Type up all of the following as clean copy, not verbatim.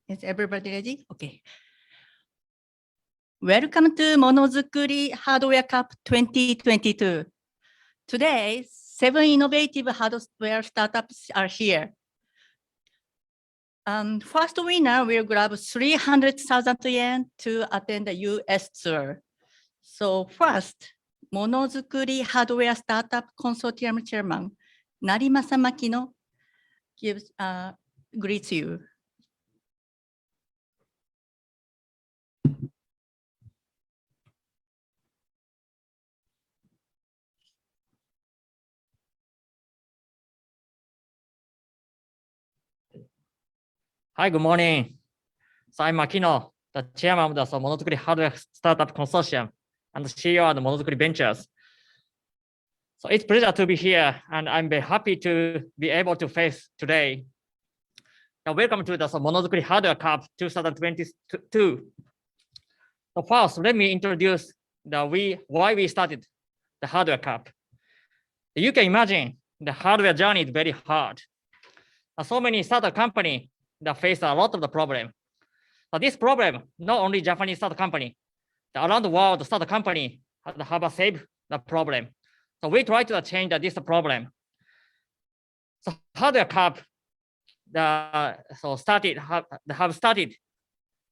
Is everybody ready? Okay. Welcome to Monozukuri Hardware Cup 2022. Today, 7 innovative hardware startups are here. First winner will grab 300,000 yen to attend the US tour. So first, Monozukuri Hardware Startup Consortium Chairman, Narimasa Makino, greets you. Hi, good morning. So I'm Makino, the chairman of the Monozukuri Hardware Startup Consortium and the CEO of the Monozukuri Ventures. So it's a pleasure to be here, and I'm very happy to be able to face today. Now, welcome to the Monozukuri Hardware Cup 2022. So first, let me introduce why we started the Hardware Cup. You can imagine the hardware journey is very hard. So many startup companies that face a lot of the problem. So this problem, not only Japanese startup company, around the world, the startup company have a same problem. So we try to change this problem. So Hardware Cup, have started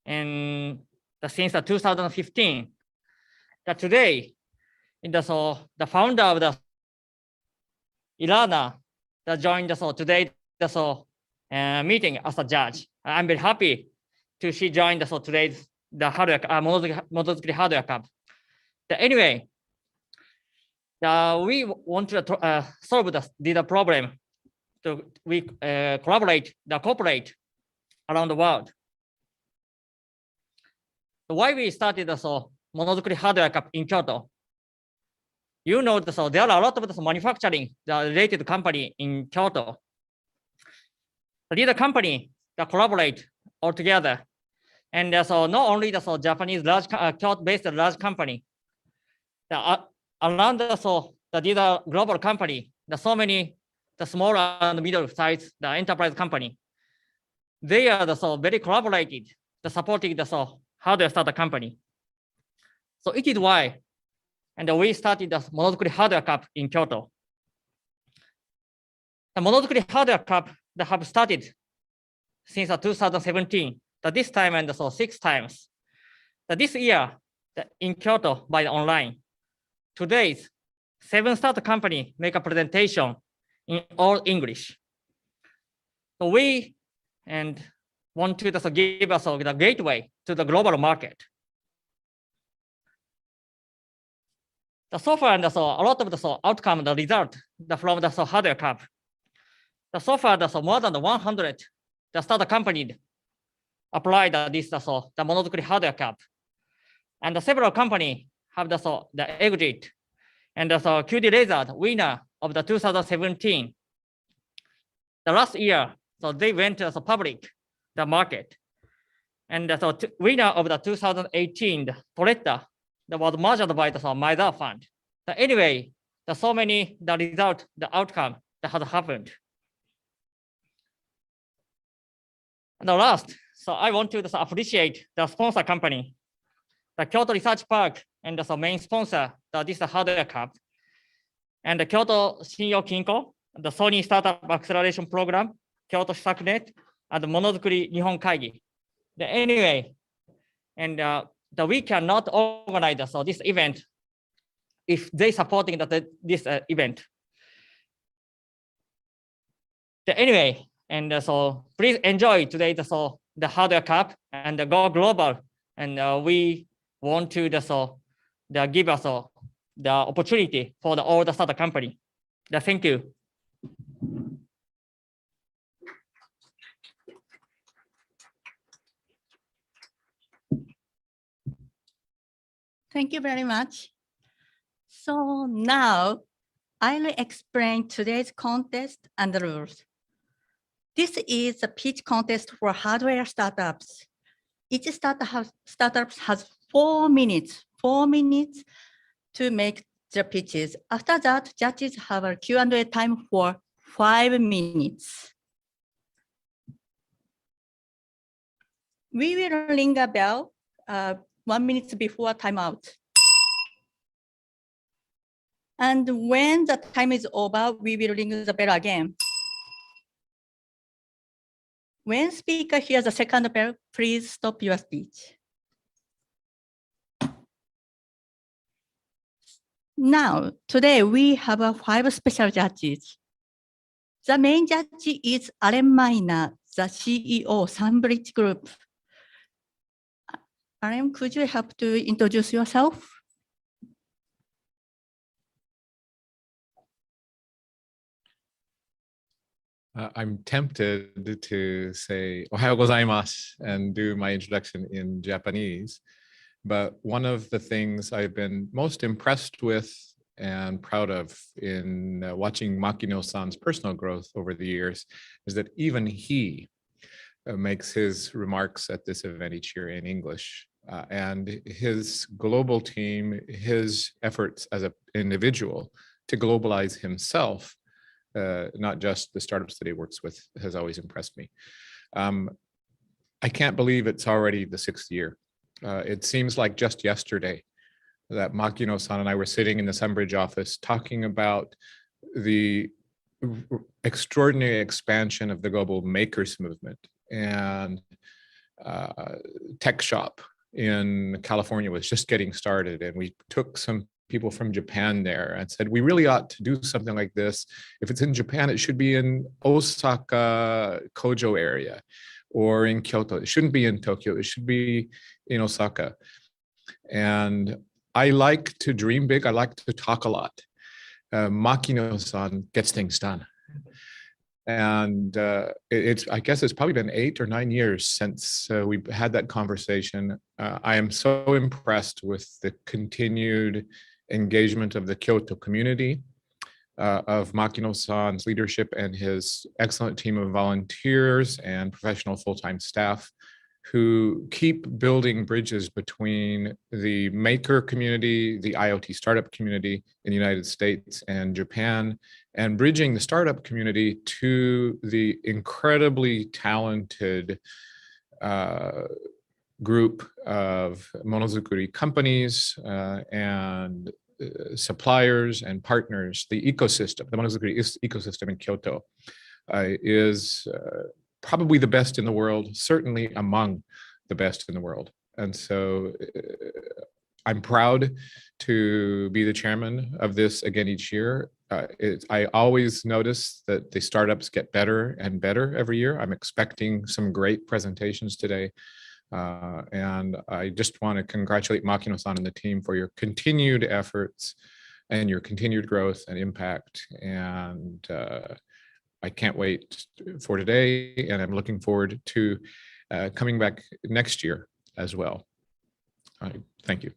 in since 2015. Today, the founder of the Ilana that joined today meeting as a judge. I'm very happy to she joined today's Monozukuri Hardware Cup. Anyway, we want to solve the problem. So we cooperate around the world. So why we started the Monozukuri Hardware Cup in Kyoto? You know, there are a lot of manufacturing related company in Kyoto. These companies that collaborate all together, and so not only the Japanese large Kyoto-based large company, around these global company, there's so many the small and middle-sized enterprise company. They are very collaborated, supporting the hardware startup company. So it is why, and we started the Monozukuri Hardware Cup in Kyoto. The Monozukuri Hardware Cup that have started since 2017. This time and 6 times. This year in Kyoto by online. Today's 7 startup company make a presentation in all English. So we want to give us the gateway to the global market. So far, a lot of the outcome, the result from the Hardware Cup. So far, more than 100 the startup company applied the Monozukuri Hardware Cup, and several companies have the exit, and QD Laser winner of the 2017. The last year, they went to the public the market, and winner of the 2018 Toretta that was merged by the Maida Fund. Anyway, there's so many the result, the outcome that has happened. And the last, I want to appreciate the sponsor company, the Kyoto Research Park, and the main sponsor this Hardware Cup, and the Kyoto Shinyo Kinko, the Sony Startup Acceleration Program, Kyoto Shisakunet, and the Monozukuri Nihon Kaigi. Anyway, and we cannot organize this event if they supporting this event. Anyway, and please enjoy today the Hardware Cup and go global. And we want to give us the opportunity for all the startup company. Thank you. Thank you very much. So now I'll explain today's contest and the rules. This is a pitch contest for hardware startups. Each startup has 4 minutes to make the pitches. After that, judges have a Q&A time for 5 minutes. We will ring a bell 1 minute before timeout. And when the time is over, we will ring the bell again. When speaker hears the second bell, please stop your speech. Now, today we have 5 special judges. The main judge is Allen Miner, the CEO, Sunbridge Group. Allen, could you help to introduce yourself? I'm tempted to say "Ohayou gozaimasu" and do my introduction in Japanese, but one of the things I've been most impressed with and proud of in watching Makino-san's personal growth over the years is that even he makes his remarks at this event each year in English. And his global team, his efforts as an individual to globalize himself, not just the startups that he works with, has always impressed me. I can't believe it's already the 6th year. It seems like just yesterday that Makino-san and I were sitting in the Sunbridge office talking about the extraordinary expansion of the global makers movement, and Tech Shop in California was just getting started, and we took some people from Japan there and said, we really ought to do something like this. If it's in Japan, it should be in Osaka, Kojo area, or in Kyoto. It shouldn't be in Tokyo. It should be in Osaka. And I like to dream big. I like to talk a lot. Makino-san gets things done. And I guess it's probably been 8 or 9 years since we've had that conversation. I am so impressed with the continued engagement of the Kyoto community, of Makino-san's leadership and his excellent team of volunteers and professional full-time staff who keep building bridges between the maker community, the IoT startup community in the United States and Japan, and bridging the startup community to the incredibly talented group of Monozukuri companies and suppliers and partners. The ecosystem, the Monozukuri ecosystem in Kyoto is probably the best in the world, certainly among the best in the world. And so I'm proud to be the chairman of this again each year. I always notice that the startups get better and better every year. I'm expecting some great presentations today. And I just want to congratulate Makino-san and the team for your continued efforts and your continued growth and impact. And I can't wait for today, and I'm looking forward to coming back next year as well. Thank you.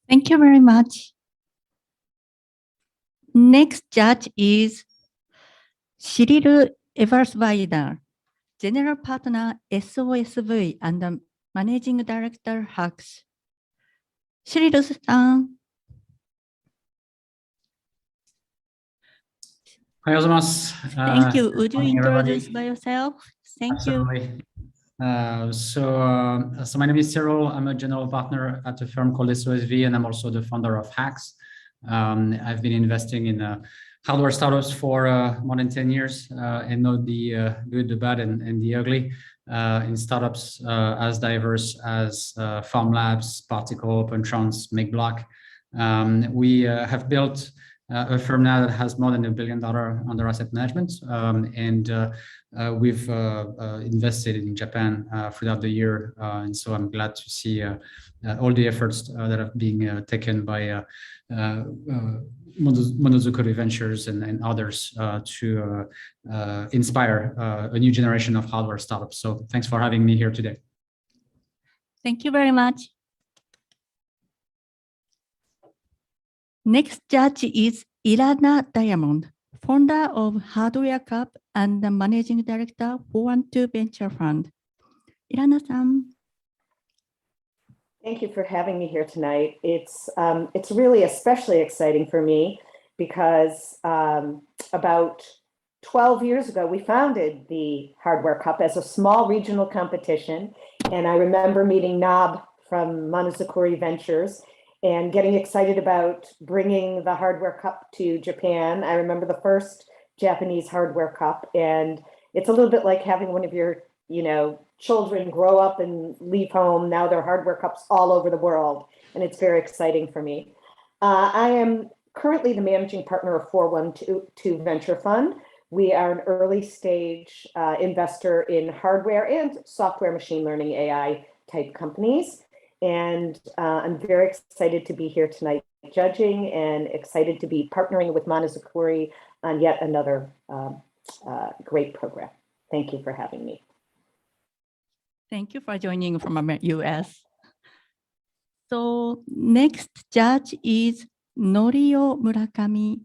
Thank you very much. Next judge is Cyril Eversweider, General Partner, SOSV, and the Managing Director, Hacks. Cyril-san. Thank you. Would you introduce by yourself? Thank Absolutely. So my name is Cyril. I'm a general partner at a firm called SOSV, and I'm also the founder of Hacks. I've been investing in hardware startups for more than 10 years and know the good, the bad, and the ugly in startups as diverse as Formlabs, Particle, OpenTrons, MakeBlock. We have built a firm now that has more than $1 billion under asset management, and we've invested in Japan throughout the year, and so I'm glad to see all the efforts that are being taken by Monozukuri Ventures and others to inspire a new generation of hardware startups. So thanks for having me here today. Thank you very much. Next judge is Ilana Diamond, founder of Hardware Cup and the Managing Director, 412 Venture Fund. Ilana-san. Thank you for having me here tonight. It's really especially exciting for me because about 12 years ago, we founded the Hardware Cup as a small regional competition. And I remember meeting Nob from Monozukuri Ventures and getting excited about bringing the Hardware Cup to Japan. I remember the first Japanese Hardware Cup, and it's a little bit like having one of your, children grow up and leave home. Now there are Hardware Cups all over the world, and it's very exciting for me. I am currently the managing partner of 412 Venture Fund. We are an early stage investor in hardware and software, machine learning, AI type companies. And I'm very excited to be here tonight judging and excited to be partnering with Monozukuri on yet another great program. Thank you for having me. Thank you for joining from US. So next judge is Norio Murakami,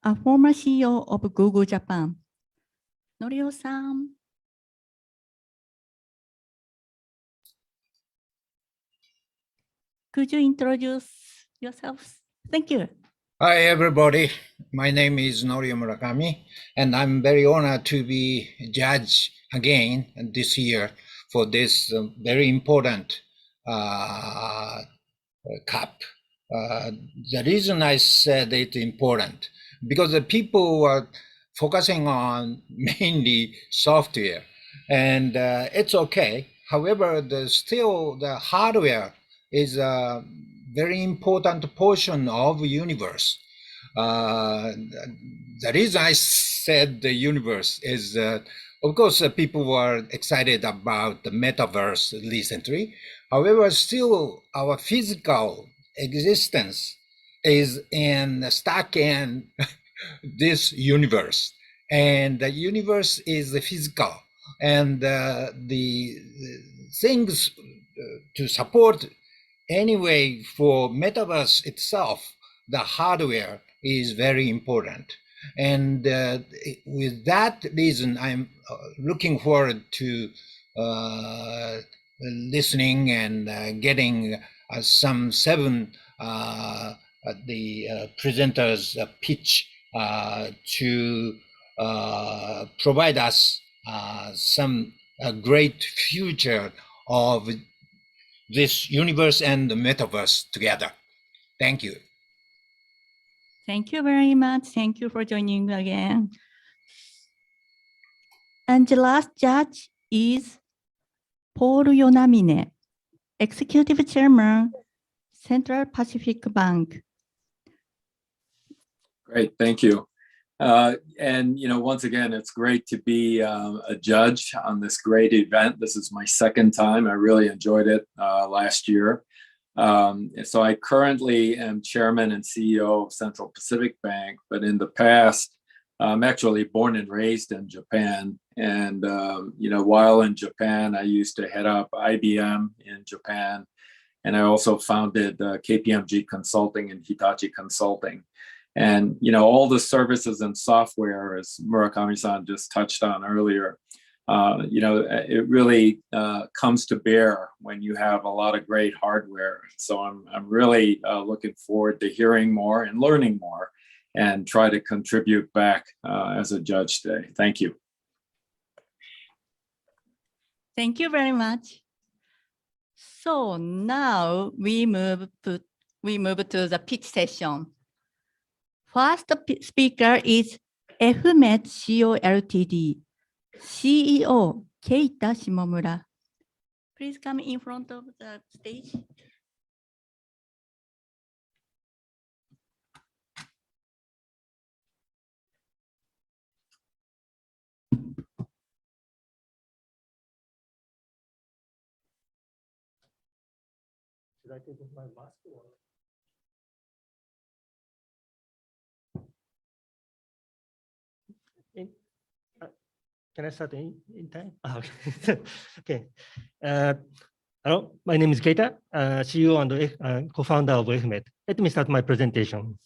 a former CEO of Google Japan. Norio-san. Could you introduce yourselves? Thank you. Hi, everybody. My name is Norio Murakami, and I'm very honored to be judge again this year for this very important cup. The reason I said it's important, because the people are focusing on mainly software, and it's okay. However, still the hardware is a very important portion of the universe. The reason I said the universe is, of course, people were excited about the metaverse recently. However, still our physical existence is stuck in this universe, and the universe is physical, and the things to support anyway for metaverse itself, the hardware is very important. And with that reason, I'm looking forward to listening and getting some 7 the presenters pitch to provide us some great future of this universe and the metaverse together. Thank you. Thank you very much. Thank you for joining again. And the last judge is Paul Yonamine, Executive Chairman, Central Pacific Bank. Great, thank you. And once again, it's great to be a judge on this great event. This is my second time. I really enjoyed it last year. So I currently am chairman and CEO of Central Pacific Bank, but in the past, I'm actually born and raised in Japan. And while in Japan, I used to head up IBM in Japan, and I also founded KPMG Consulting and Hitachi Consulting. And all the services and software, as Murakami-san just touched on earlier, it really comes to bear when you have a lot of great hardware. So I'm really looking forward to hearing more and learning more, and try to contribute back as a judge today. Thank you. Thank you very much. So now we move to the pitch session. First speaker is FMED CO Ltd. CEO Keita Shimomura. Please come in front of the stage. Should I take off my mask or? Can I start in time? Okay. Okay. Hello, my name is Keita, CEO and co-founder of FMED. Let me start my presentation.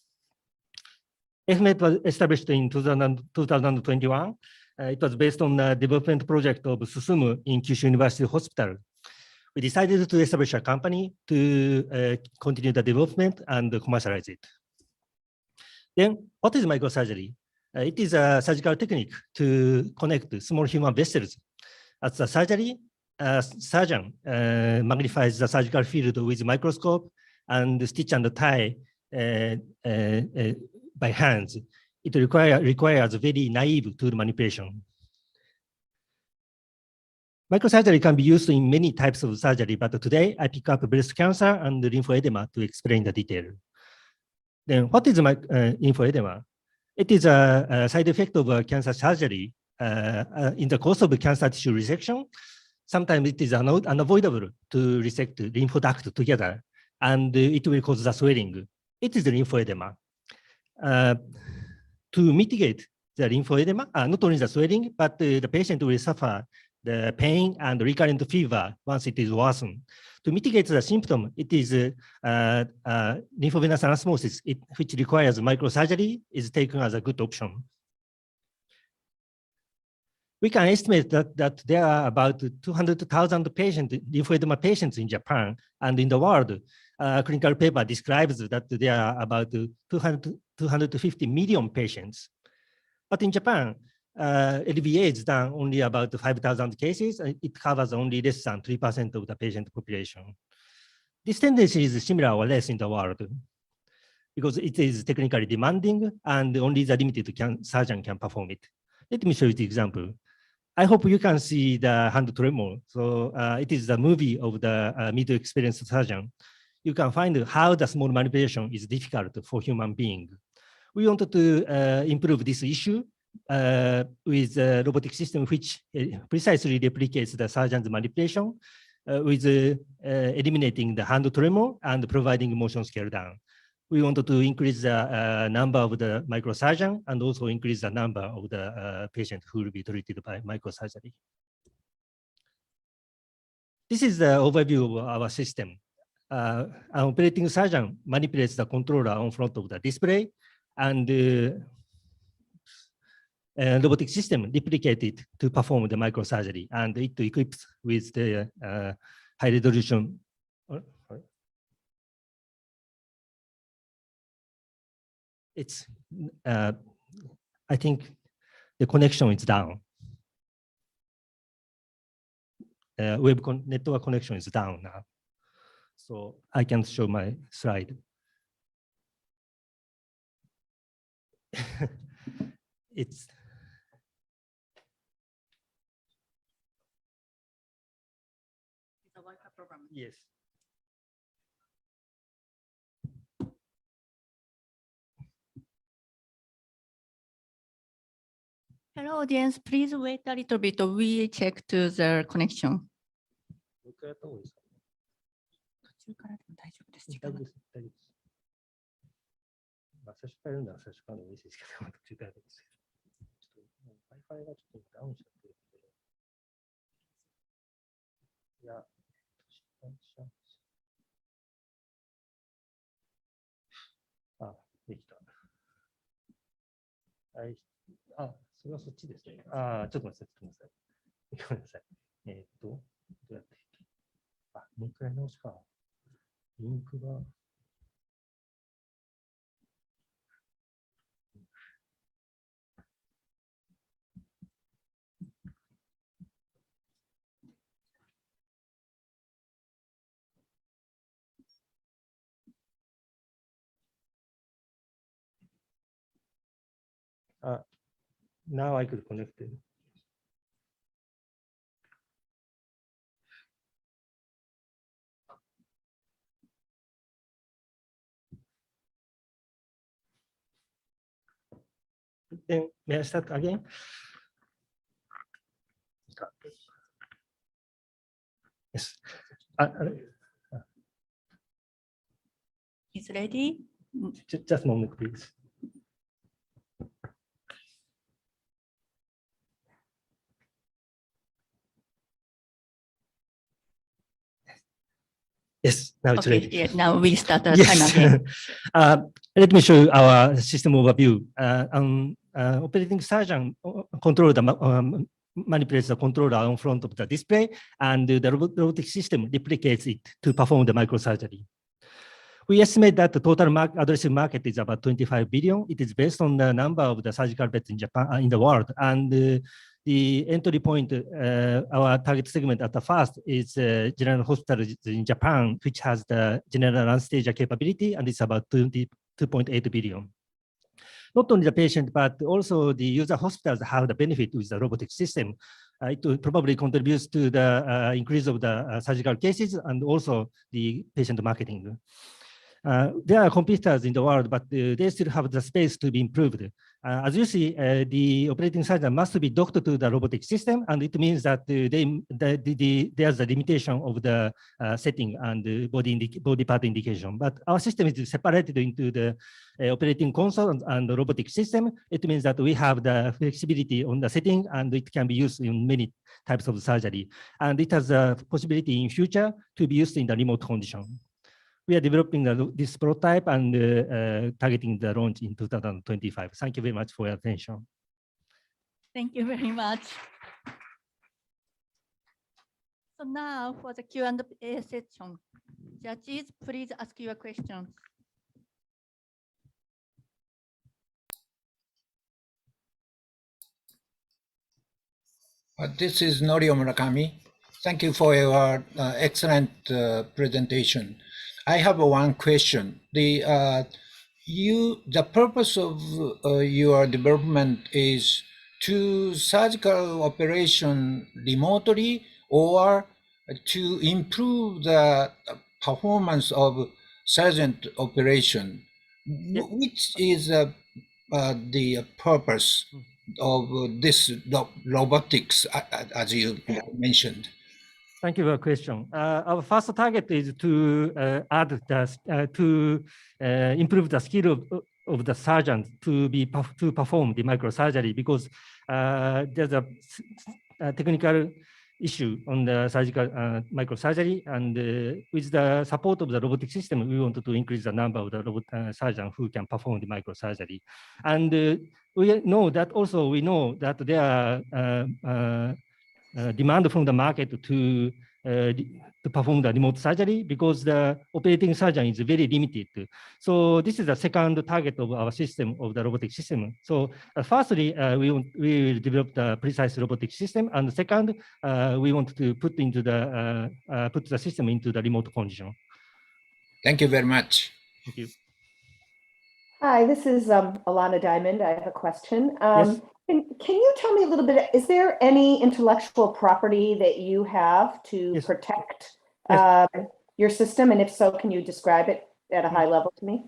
FMED was established in 2021. It was based on the development project of Susumu in Kyushu University Hospital. We decided to establish a company to continue the development and commercialize it. Then, what is microsurgery? It is a surgical technique to connect small human vessels. At the surgery, surgeon magnifies the surgical field with microscope and stitch and tie by hands. It requires very naive tool manipulation. Microsurgery can be used in many types of surgery, but today I pick up breast cancer and lymphoedema to explain the detail. Then what is lymphoedema? It is a side effect of cancer surgery in the course of cancer tissue resection. Sometimes it is unavoidable to resect lymph duct together, and it will cause the swelling. It is the lymphoedema. To mitigate the lymphoedema, not only the swelling, but the patient will suffer the pain and recurrent fever once it is worsened. To mitigate the symptom, it is lymphovenous anastomosis, which requires microsurgery, is taken as a good option. We can estimate that there are about 200,000 lymphoedema patients in Japan, and in the world. A clinical paper describes that there are about 250 million patients. But in Japan, LVA is done only about 5,000 cases. It covers only less than 3% of the patient population. This tendency is similar or less in the world because it is technically demanding and only the limited surgeon can perform it. Let me show you the example. I hope you can see the hand tremor. So it is the movie of the middle experienced surgeon. You can find how the small manipulation is difficult for human being. We wanted to improve this issue with a robotic system which precisely replicates the surgeon's manipulation with eliminating the hand tremor and providing motion scale down. We wanted to increase the number of the microsurgeon and also increase the number of the patients who will be treated by microsurgery. This is the overview of our system. An operating surgeon manipulates the controller on front of the display, and robotic system replicated to perform the microsurgery, and it equips with the high resolution. It's, I think the connection is down. Network connection is down now. So I can show my slide. It's a Wi-Fi program. Yes. Hello, audience. Please wait a little bit. We check to the connection. 途中からでも大丈夫です。時間が。大丈夫です。大丈夫です。まあ、最初からやるなら最初からのメッセージから途中からでもいいですけど。ちょっと Wi-Fi がちょっとダウンしちゃってるので。いや、失敗しちゃうんです。あ、できた。はい。あ、それはそっちですね。あ、ちょっと待ってください。ごめんなさい。どうやって。あ、もう一回直しか。リンクが。Now I could connect it. Then may I start again? Yes. Is ready? Just a moment, please. Yes, now it's Okay, ready. yeah, now we start the Yes. time again. Let me show you our system overview. Operating surgeon manipulates the controller on front of the display, and the robotic system replicates it to perform the microsurgery. We estimate that the total addressable market is about 25 billion. It is based on the number of the surgical beds in Japan, in the world. And the entry point, our target segment at the first is general hospitals in Japan, which has the general anesthesia capability, and it's about 2.8 billion. Not only the patient, but also the user hospitals have the benefit with the robotic system. It probably contributes to the increase of the surgical cases and also the patient marketing. There are competitors in the world, but they still have the space to be improved. As you see, the operating surgeon must be docked to the robotic system, and it means that there's a limitation of the setting and body part indication. But our system is separated into the operating console and the robotic system. It means that we have the flexibility on the setting, and it can be used in many types of surgery. And it has a possibility in future to be used in the remote condition. We are developing this prototype and targeting the launch in 2025. Thank you very much for your attention. Thank you very much. So now for the Q&A session. Judges, please ask your questions. This is Norio Murakami. Thank you for your excellent presentation. I have one question. The purpose of your development is to surgical operation remotely or to improve the performance of surgeon operation. Which is the purpose of this robotics, as you mentioned? Thank you for your question. Our first target is to improve the skill of the surgeons to perform the microsurgery, because there's a technical issue on the surgical microsurgery, and with the support of the robotic system, we wanted to increase the number of the robot surgeons who can perform the microsurgery. And we know that there are demand from the market to perform the remote surgery, because the operating surgeon is very limited. So this is the second target of our system, of the robotic system. So firstly, we will develop the precise robotic system, and second, we want to put the system into the remote condition. Thank you very much. Thank you. Hi, this is Alana Diamond. I have a question. Yes. Can you tell me a little bit, is there any intellectual property that you have to Yes. protect Yes. your system? And if so, can you describe it at a high level to me?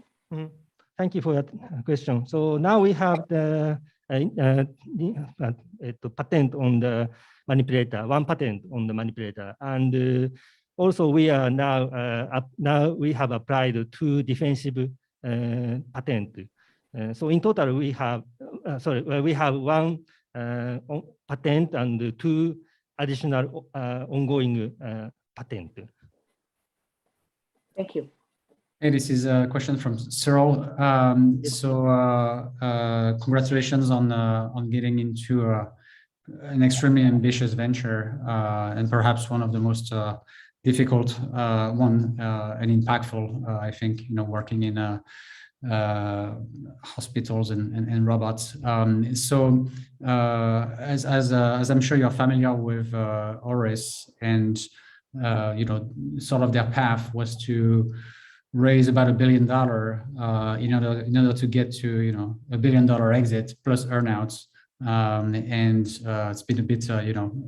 Thank you for that question. So now we have the patent on the manipulator, one patent on the manipulator. And also we are now we have applied 2 defensive patents. So in total, we have 1 patent and 2 additional ongoing patents. Thank you. Hey, this is a question from Cyril. Congratulations on getting into an extremely ambitious venture, and perhaps one of the most difficult and impactful, I think, working in hospitals and robots. As I'm sure you're familiar with Oris, and sort of their path was to raise about $1 billion in order to get to $1 billion exit plus earnouts, and it's been a bit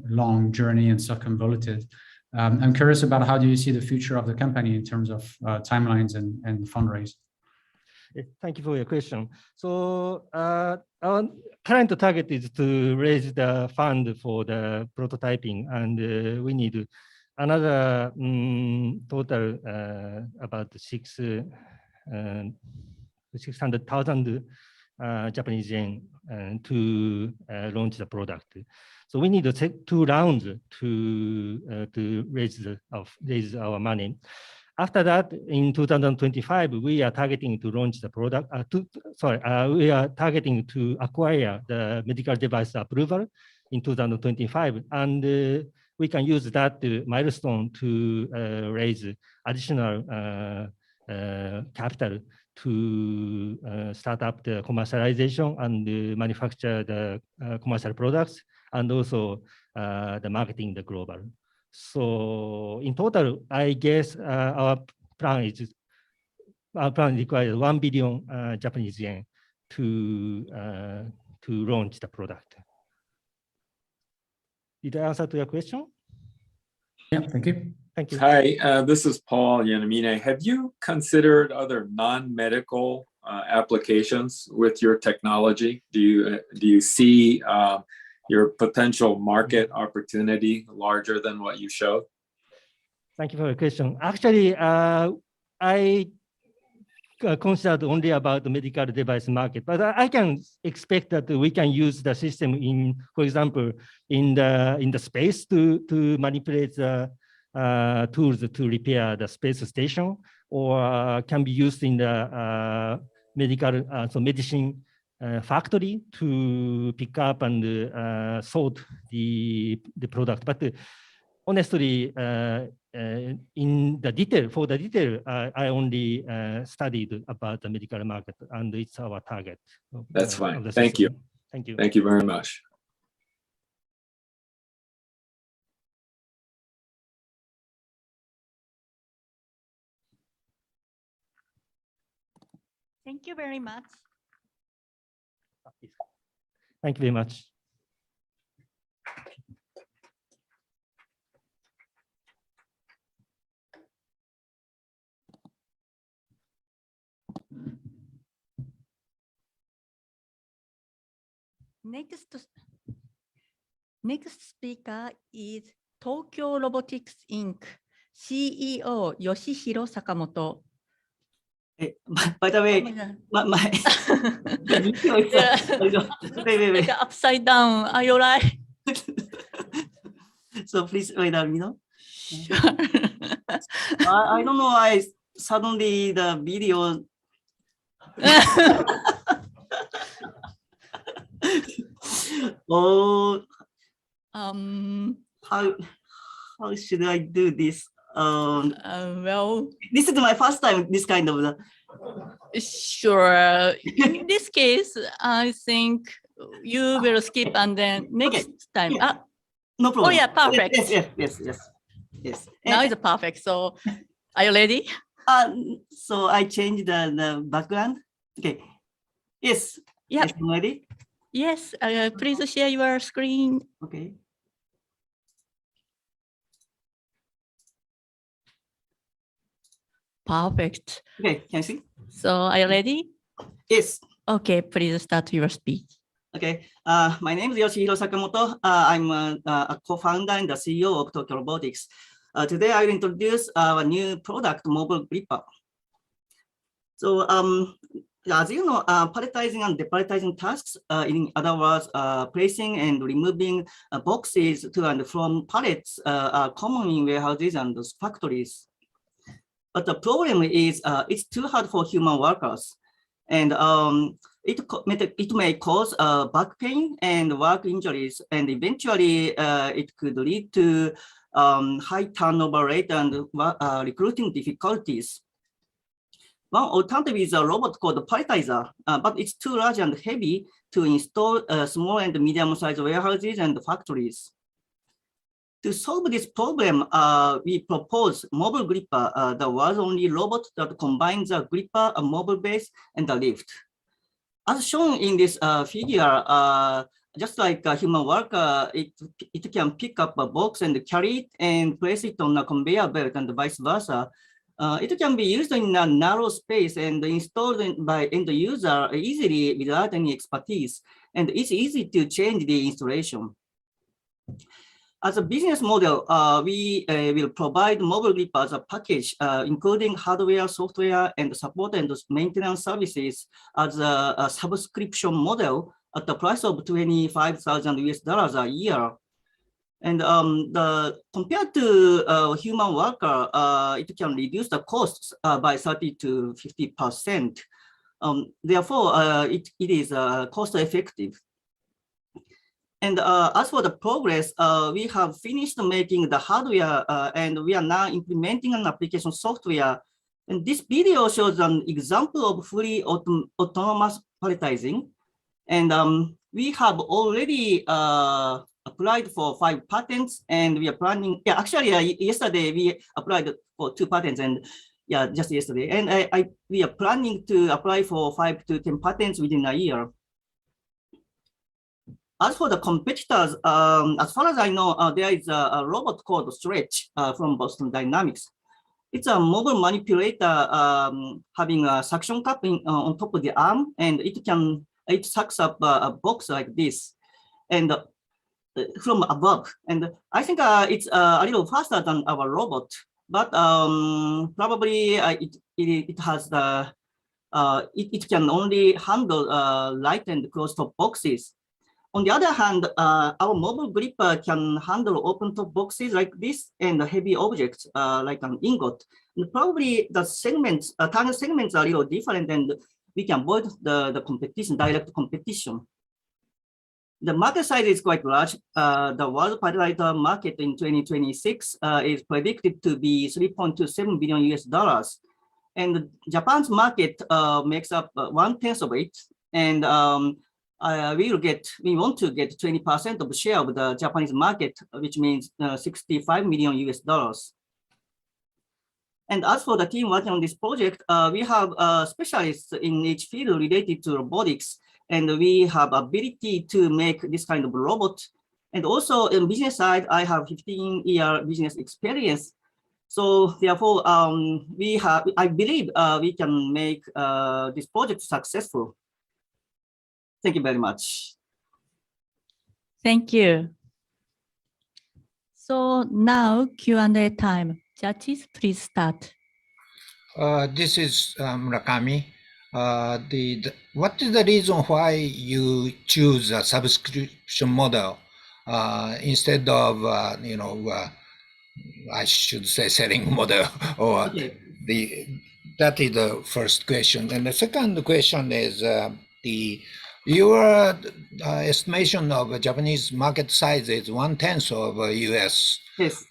long journey and circumvented. I'm curious about how do you see the future of the company in terms of timelines and fundraise? Thank you for your question. So our current target is to raise the fund for the prototyping, and we need another total about 600,000 Japanese yen to launch the product. So we need to take 2 rounds to raise our money. After that, in 2025, we are targeting to launch the product. We are targeting to acquire the medical device approval in 2025, and we can use that milestone to raise additional capital to start up the commercialization and manufacture the commercial products, and also the marketing the global. So in total, I guess our plan requires 1 billion Japanese yen to launch the product. Did I answer to your question? Yeah, thank you. Thank you. Hi, this is Paul Yanamine. Have you considered other non-medical applications with your technology? Do you see your potential market opportunity larger than what you showed? Thank you for your question. Actually, I considered only about the medical device market, but I can expect that we can use the system in, for example, in the space to manipulate the tools to repair the space station, or can be used in the medical medicine factory to pick up and sort the product. But honestly, in the detail, for the detail, I only studied about the medical market, and it's our target. That's fine. Thank you. Thank you. Thank you very much. Thank you very much. Thank you very much. Next speaker is Tokyo Robotics Inc. CEO Yoshihiro Sakamoto. By the way, my video is Like upside down. Are you right? So please wait a minute. Sure. I don't know why suddenly the video. Oh, how should I do this? Well, this is my first time. This kind of sure. In this case, I think you will skip and then next time. Yeah. No problem. Oh yeah, perfect. Yes. Now it's perfect. So, are you ready? So I changed the background. Okay. Yes. Yeah. Yes, I'm ready. Yes. Please share your screen. Okay. Perfect. Okay. Can you see? So, are you ready? Yes. Okay. Please start your speech. Okay. My name is Yoshihiro Sakamoto. I'm a co-founder and the CEO of Tokyo Robotics. Today, I will introduce our new product, Mobile Gripper. So, as you know, palletizing and depalletizing tasks, in other words, placing and removing boxes to and from pallets are common in warehouses and factories. But the problem is it's too hard for human workers. And it may cause back pain and work injuries, and eventually it could lead to high turnover rate and recruiting difficulties. One alternative is a robot called the palletizer, but it's too large and heavy to install small and medium-sized warehouses and factories. To solve this problem, we propose Mobile Gripper, the world's only robot that combines a gripper, a mobile base, and a lift. As shown in this figure, just like a human worker, it can pick up a box and carry it and place it on a conveyor belt and vice versa. It can be used in a narrow space and installed by end user easily without any expertise, and it's easy to change the installation. As a business model, we will provide Mobile Gripper as a package, including hardware, software, and support and maintenance services as a subscription model at the price of $25,000 a year. And compared to a human worker, it can reduce the costs by 30 to 50%. Therefore, it is cost effective. And as for the progress, we have finished making the hardware and we are now implementing an application software And this video shows an example of fully autonomous palletizing. And we have already applied for 5 patents, and we are planning, yesterday we applied for 2 patents, and just yesterday. And we are planning to apply for 5 to 10 patents within a year. As for the competitors, as far as I know, there is a robot called Stretch from Boston Dynamics. It's a mobile manipulator having a suction cup on top of the arm, and it sucks up a box like this, and from above. And I think it's a little faster than our robot, but probably it has the it can only handle light and closed-top boxes. On the other hand, our mobile gripper can handle open-top boxes like this and heavy objects like an ingot. And probably the segments, target segments are a little different, and we can avoid the competition, direct competition. The market size is quite large. The world palletizer market in 2026 is predicted to be $3.27 billion. And Japan's market makes up 1/10 of it. And we want to get 20% of the share of the Japanese market, which means $65 million. And as for the team working on this project, we have specialists in each field related to robotics, and we have ability to make this kind of robot. And also in business side, I have 15-year business experience. So therefore, I believe we can make this project successful. Thank you very much. Thank you. So now Q&A time. Judges, please start. This is Murakami. What is the reason why you choose a subscription model instead of I should say selling model? Or that is the first question. And the second question is your estimation of Japanese market size is 1/10 of US. Yes.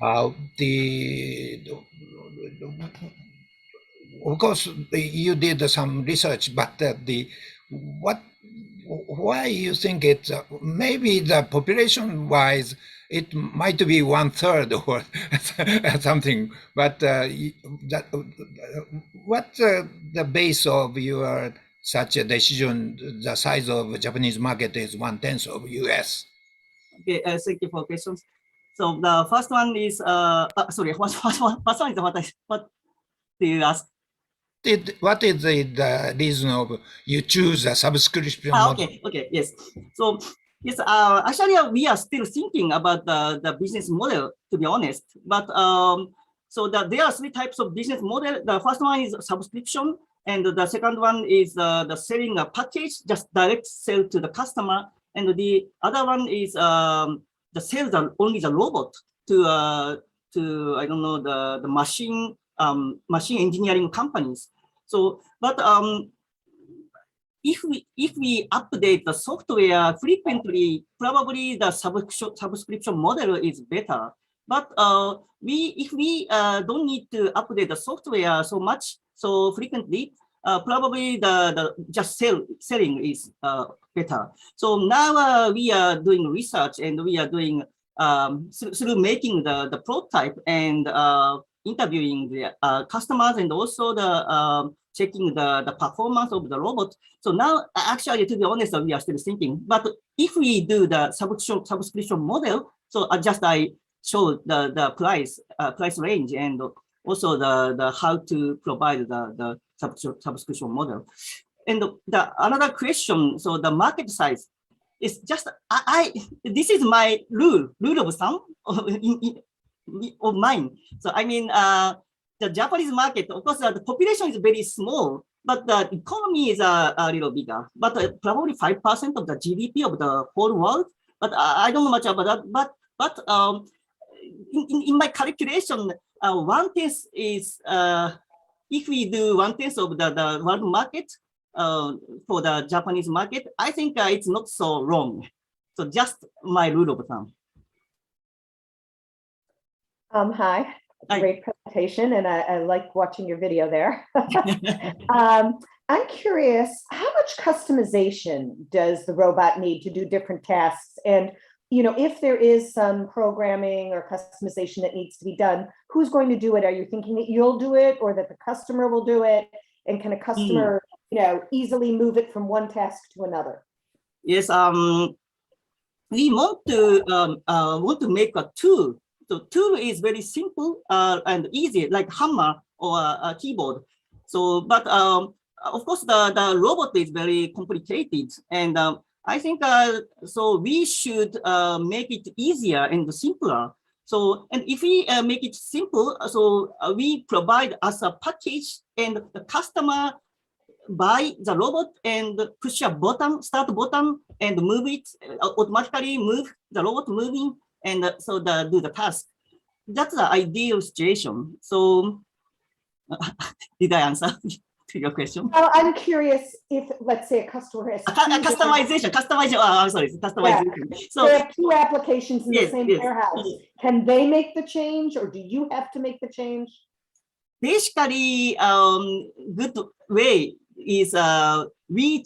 Of course, you did some research, but why you think it's maybe the population-wise it might be 1/3 or something, but what's the base of your such a decision? The size of Japanese market is 1/10 of US. Okay, thank you for questions. So the first one is sorry, first one is what do you ask? What is the reason of you choose a subscription model? Okay, yes. So yes, actually we are still thinking about the business model, to be honest. But so there are 3 types of business model. The first one is subscription, and the second one is the selling a package, just direct sell to the customer, and the other one is the sales are only the robot to I don't know the machine engineering companies. So, but if we update the software frequently, probably the subscription model is better. But if we don't need to update the software so frequently, probably the just selling is better. So now we are doing research, and we are doing through making the prototype and interviewing the customers, and also the checking the performance of the robot. So now, actually, to be honest, we are still thinking. But if we do the subscription model, so I show the price range, and also the how to provide the subscription model. And the another question, so the market size is just this is my rule of thumb of mine. So I mean, the Japanese market, of course, the population is very small, but the economy is a little bigger. But probably 5% of the GDP of the whole world. But I don't know much about that. But in my calculation, 1/10 is if we do 1/10 of the world market for the Japanese market, I think it's not so wrong. So just my rule of thumb. Hi, Great presentation, and I like watching your video there. I'm curious, how much customization does the robot need to do different tasks? And if there is some programming or customization that needs to be done, who's going to do it? Are you thinking that you'll do it or that the customer will do it? And can a customer, easily move it from one task to another? Yes, we want to make a tool. So tool is very simple and easy, like hammer or a keyboard. So, but of course, the robot is very complicated, and I think so we should make it easier and simpler. So, and if we make it simple, so we provide as a package, and the customer buy the robot and push a button, start button, and move it, automatically move the robot moving, and so do the task. That's the ideal situation. So, did I answer to your question? Well, I'm curious if, let's say, a customer has customization. I'm sorry, customization. Yeah. So there are two applications in yes, the same yes. warehouse. Can they make the change, or do you have to make the change? Basically, good way is we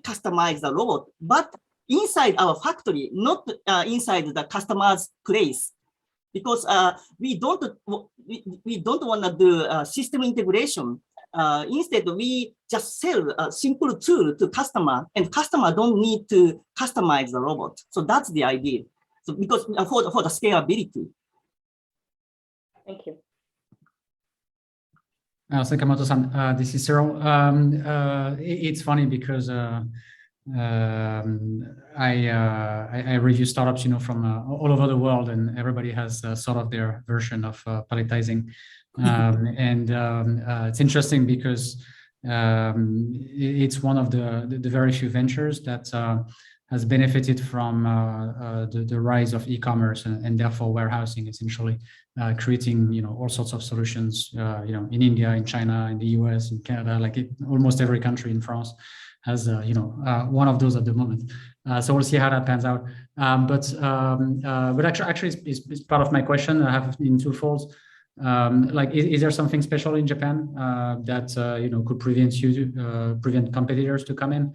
customize the robot, but inside our factory, not inside the customer's place, because we don't want to do system integration. Instead, we just sell a simple tool to customer, and customer don't need to customize the robot. So that's the idea. So because for the scalability. Thank you. Sakamoto-san, this is Cyril. It's funny because I review startups, from all over the world, and everybody has sort of their version of palletizing. And it's interesting because it's one of the very few ventures that has benefited from the rise of e-commerce and therefore warehousing, essentially creating all sorts of solutions in India, in China, in the US, in Canada, like almost every country, in France has one of those at the moment. So we'll see how that pans out. But actually it's part of my question. I have in twofolds. Is there something special in Japan that could prevent competitors to come in?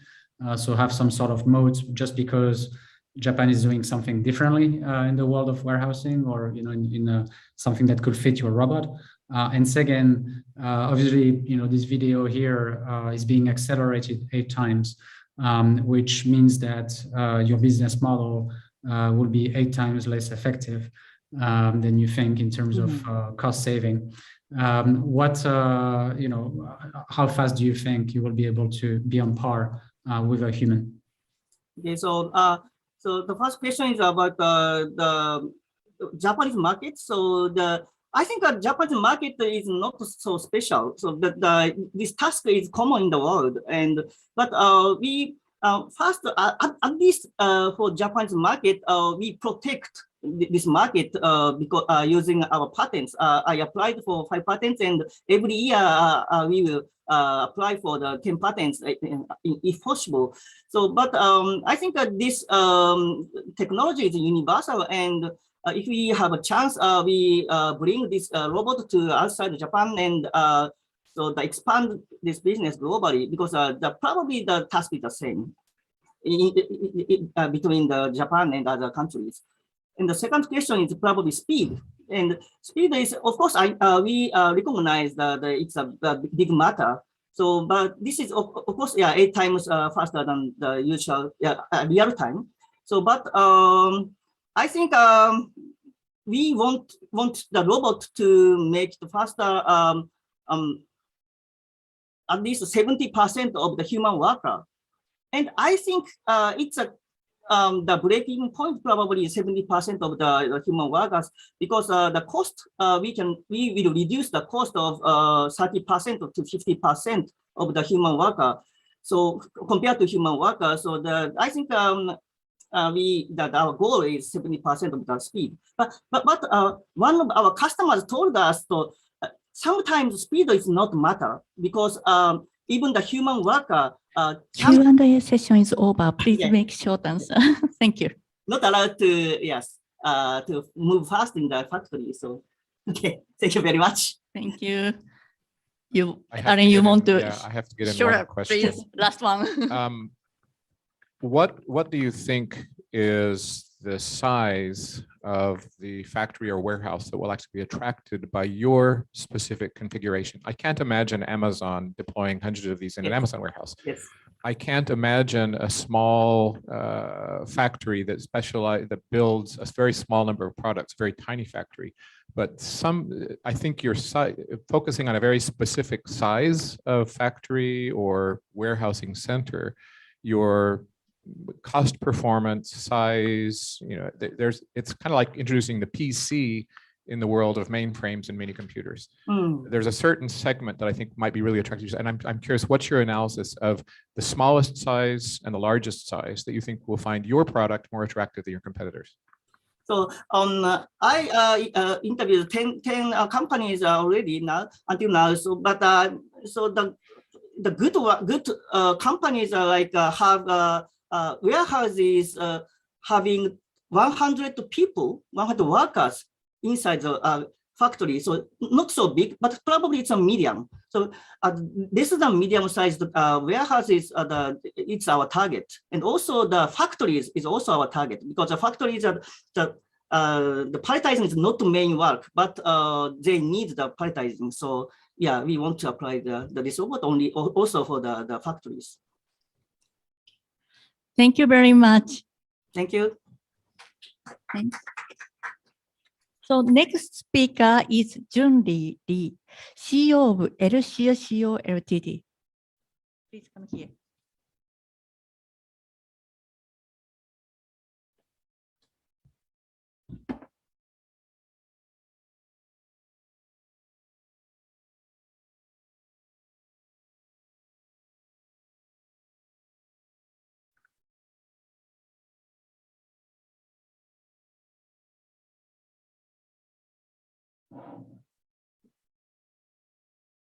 So have some sort of moat just because Japan is doing something differently in the world of warehousing, or in something that could fit your robot. And second, obviously, this video here is being accelerated 8 times, which means that your business model will be 8 times less effective than you think in terms of cost saving. How fast do you think you will be able to be on par with a human? Okay, so the first question is about the Japanese market. So I think the Japanese market is not so special. So this task is common in the world, but we first at least for Japanese market we protect this market because using our patents. I applied for 5 patents, and every year we will apply for the 10 patents if possible. So, but I think that this technology is universal, and if we have a chance, we bring this robot to outside Japan, and so expand this business globally, because probably the task is the same between the Japan and other countries. And the second question is probably speed. And speed is, of course, we recognize that it's a big matter. So, but this is of course, 8 times faster than the usual real time. So, but I think we want the robot to make it faster, at least 70% of the human worker. And I think it's the breaking point probably 70% of the human workers, because the cost we will reduce the cost of 30% to 50% of the human worker. So compared to human workers, so I think that our goal is 70% of the speed. But one of our customers told us that sometimes speed is not matter, because even the human worker Q&A session is over. Please make short answer. Thank you. Not allowed to to move fast in the factory. So Okay, thank you very much. Thank you. You, I have to Aaron, you get in- want to? yeah, I have to get in Sure, one question. please, last one. What do you think is the size of the factory or warehouse that will actually be attracted by your specific configuration? I can't imagine Amazon deploying hundreds of these in an Yes. Amazon warehouse. Yes. I can't imagine a small factory that builds a very small number of products, very tiny factory. But I think you're focusing on a very specific size of factory or warehousing center. Your cost performance size, it's kind of like introducing the PC in the world of mainframes and mini computers. There's a certain segment that I think might be really attractive. And I'm curious, what's your analysis of the smallest size and the largest size that you think will find your product more attractive than your competitors? So I interviewed 10 companies already until now. So but so the good companies are like have warehouses having 100 people, 100 workers inside the factory. So not so big, but probably it's a medium. So this is a medium-sized warehouses. It's our target, and also the factories is also our target, because the factories are the palletizing is not the main work, but they need the palletizing. So yeah, we want to apply this robot only also for the factories. Thank you very much. Thank you. Thanks. So next speaker is Junli Lee, CEO of LCO Ltd. Please come here.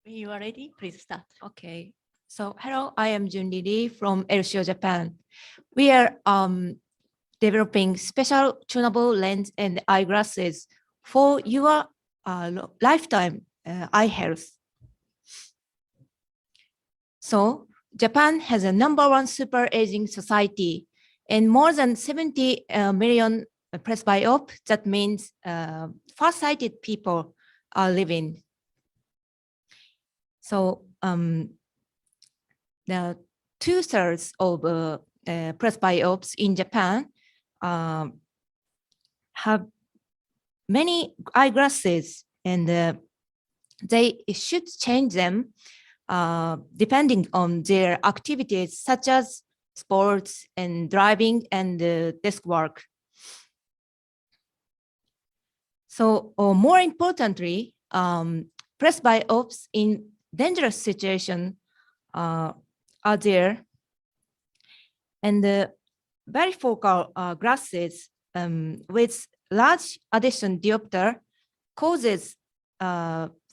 When you are ready, please start. Okay. So hello, I am Junli Lee from LCO Japan. We are developing special tunable lens and eyeglasses for your lifetime eye health. So Japan has a #1 super aging society and more than 70 million presbyope. That means far-sighted people are living. So the 2/3 of presbyopes in Japan have many eyeglasses, and they should change them depending on their activities such as sports and driving and desk work. So more importantly, presbyopes in dangerous situation are there, and the barifocal glasses with large addition diopter causes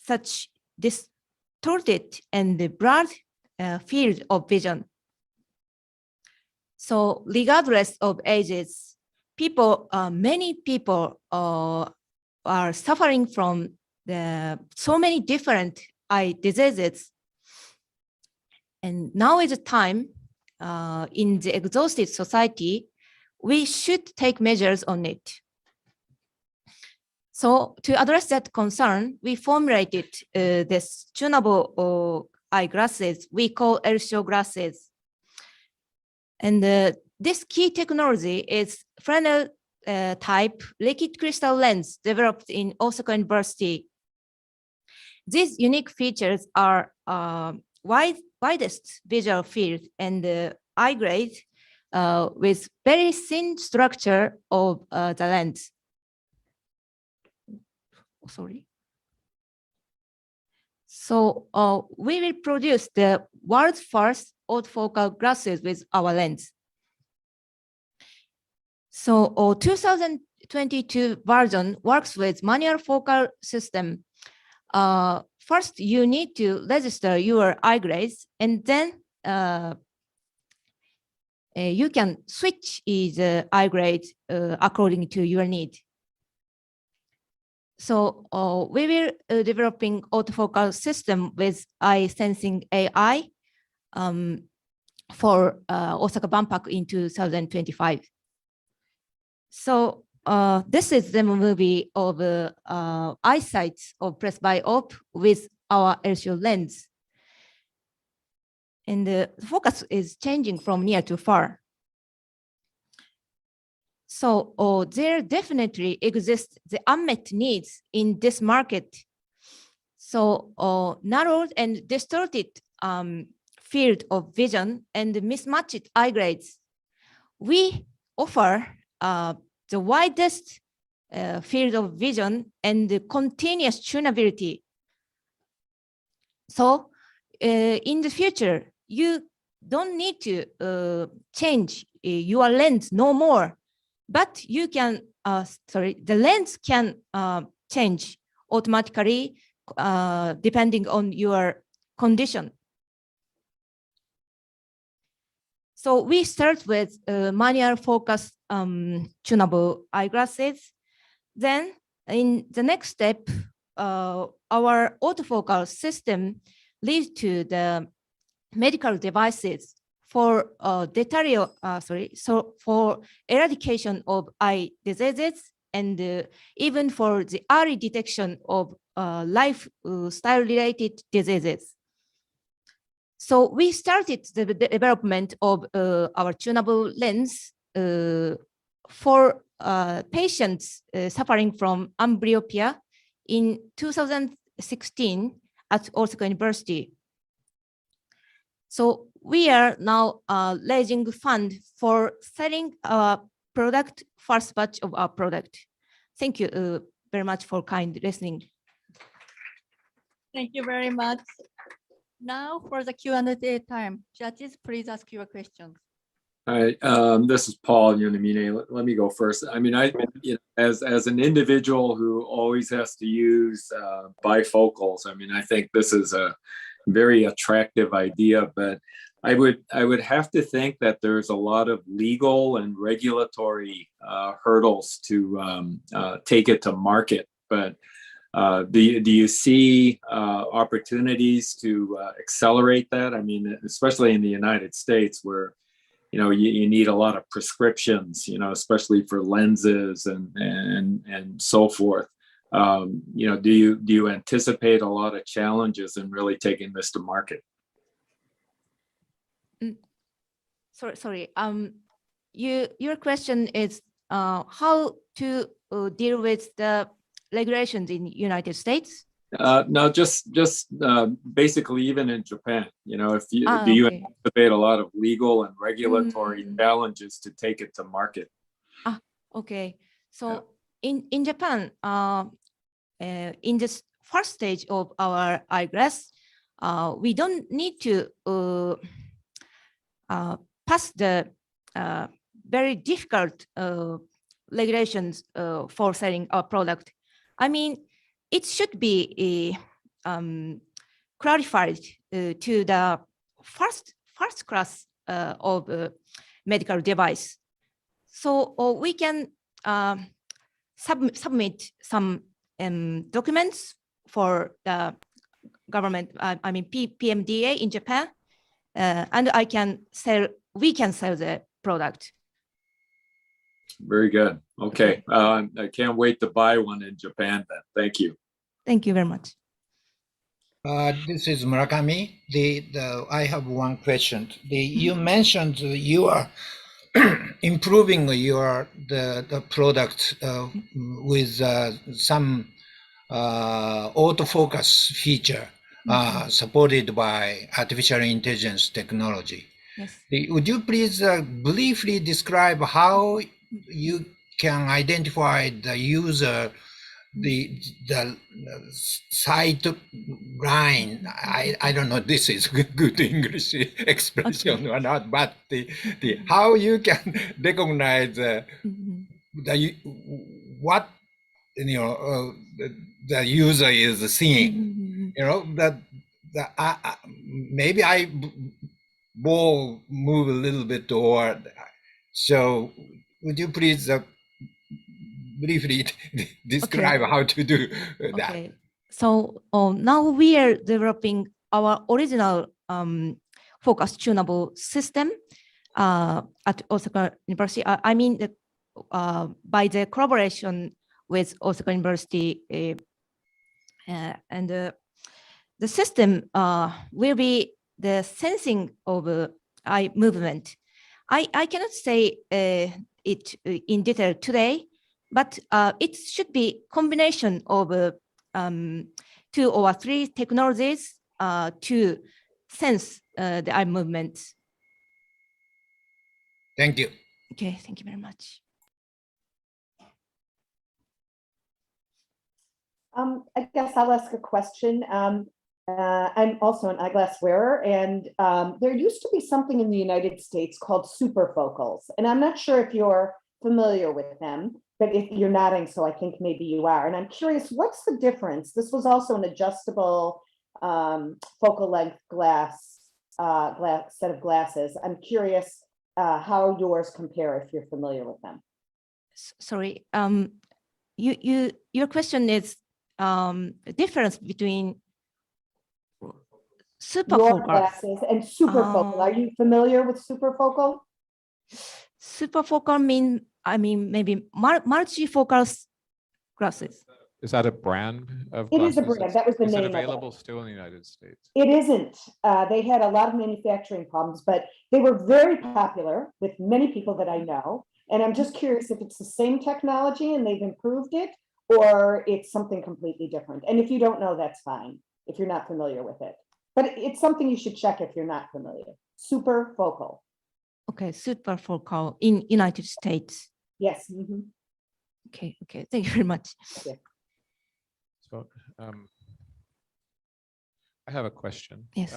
such distorted and blurred field of vision. So regardless of ages, many people are suffering from so many different eye diseases. And now is the time in the exhausted society, we should take measures on it. So to address that concern, we formulated this tunable eyeglasses we call LCO glasses. And this key technology is Fresnel type liquid crystal lens developed in Osaka University. These unique features are widest visual field and eye grade with very thin structure of the lens. Sorry. So we will produce the world's first autofocal glasses with our lens. So 2022 version works with manual focal system. First, you need to register your eye grades, and then you can switch the eye grade according to your need. So we will developing autofocus system with eye sensing AI for Osaka Banpak in 2025. So this is the movie of eyesight of Press by Op with our LCO lens. And the focus is changing from near to far. So there definitely exists the unmet needs in this market. So narrowed and distorted field of vision and mismatched eye grades. We offer the widest field of vision and the continuous tunability. So in the future, you don't need to change your lens no more, but you can, the lens can change automatically depending on your condition. So we start with manual focus tunable eyeglasses. Then in the next step, our autofocus system leads to the medical devices for for eradication of eye diseases and even for the early detection of lifestyle related diseases. So we started the development of our tunable lens for patients suffering from amblyopia in 2016 at Osaka University. So we are now raising fund for selling our product, first batch of our product. Thank you very much for kind listening. Thank you very much. Now for the Q&A time. Judges, please ask your questions. All right, this is Paul Yunamine. Let me go first. I mean, as an individual who always has to use bifocals, I mean, I think this is a very attractive idea, but I would have to think that there's a lot of legal and regulatory hurdles to take it to market. But do you see opportunities to accelerate that? I mean, especially in the United States, where you need a lot of prescriptions, especially for lenses and so forth. Do you anticipate a lot of challenges in really taking this to market? Sorry. Your question is how to deal with the regulations in United States? No, just basically even in Japan. If you do you okay. anticipate a lot of legal and regulatory challenges to take it to market? Okay. So in Japan, in this first stage of our eyeglass, we don't need to pass the very difficult regulations for selling our product. I mean, it should be clarified to the first class of medical device. So we can submit some documents for the government, I mean PMDA in Japan, and we can sell the product. Very good. Okay. I can't wait to buy one in Japan then. Thank you. Thank you very much. This is Murakami. I have one question. You mentioned you are improving the product with some autofocus feature supported by artificial intelligence technology. Yes. Would you please briefly describe how you can identify the user, the sight line? I don't know if this is good English expression or not, but how you can recognize what the user is seeing. Maybe I will move a little bit toward. So would you please briefly describe how to do that. Okay. So now we are developing our original focus tunable system at Osaka University. I mean, by the collaboration with Osaka University, and the system will be the sensing of eye movement. I cannot say it in detail today, but it should be combination of 2 or 3 technologies to sense the eye movements. Thank you. Okay, thank you very much. I guess I'll ask a question. I'm also an eyeglass wearer, and there used to be something in the United States called superfocals, and I'm not sure if you're familiar with them, but if you're nodding, so I think maybe you are. And I'm curious, what's the difference? This was also an adjustable focal length glass set of glasses. I'm curious how yours compare if you're familiar with them. Sorry, your question is difference between Your superfocal. glasses and superfocal. Are you familiar with superfocal? Superfocal I mean maybe multifocal glasses. Is that a brand of It is a glasses? brand. That was the Is it name of it. available still in the United States? It isn't. They had a lot of manufacturing problems, but they were very popular with many people that I know. And I'm just curious if it's the same technology and they've improved it, or it's something completely different. And if you don't know, that's fine, if you're not familiar with it. But it's something you should check if you're not familiar. Superfocal. Okay, superfocal in United States. Yes. Mm-hmm. Okay, thank you very much. Okay. So I have a question. Yes.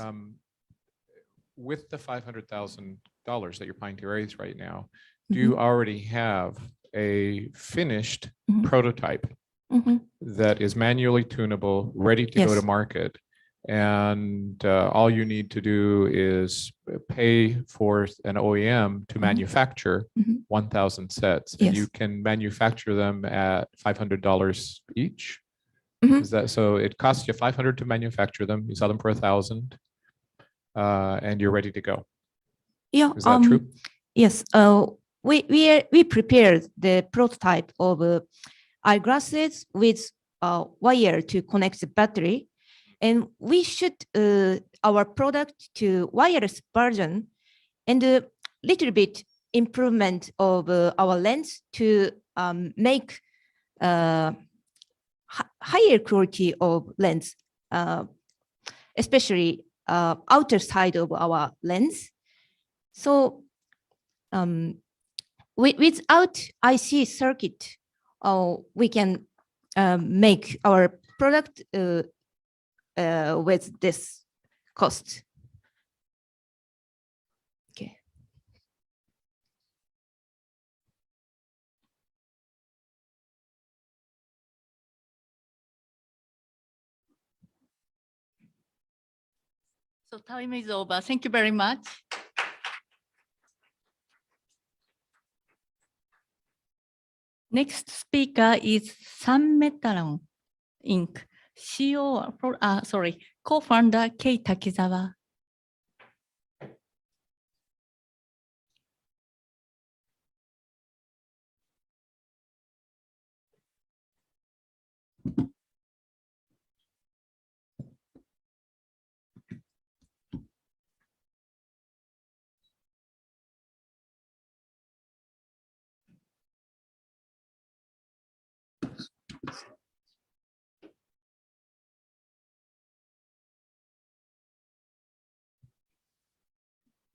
With the $500,000 that you're planning to raise right now, do you already have a finished prototype that is manually tunable, ready to go to market? And all you need to do is pay for an OEM to manufacture 1,000 sets, and you can manufacture them at $500 each. Is that so? It costs you $500 to manufacture them. You sell them for 1,000, and you're ready to go. Yeah. Is that true? Yes. We prepared the prototype of eyeglasses with wire to connect the battery. And we shipped our product to wireless version and a little bit improvement of our lens to make higher quality of lens, especially outer side of our lens. So without IC circuit, we can make our product with this cost. Okay. So time is over. Thank you very much. Next speaker is Sunmetaron Inc. CEO, co-founder Kei Takizawa.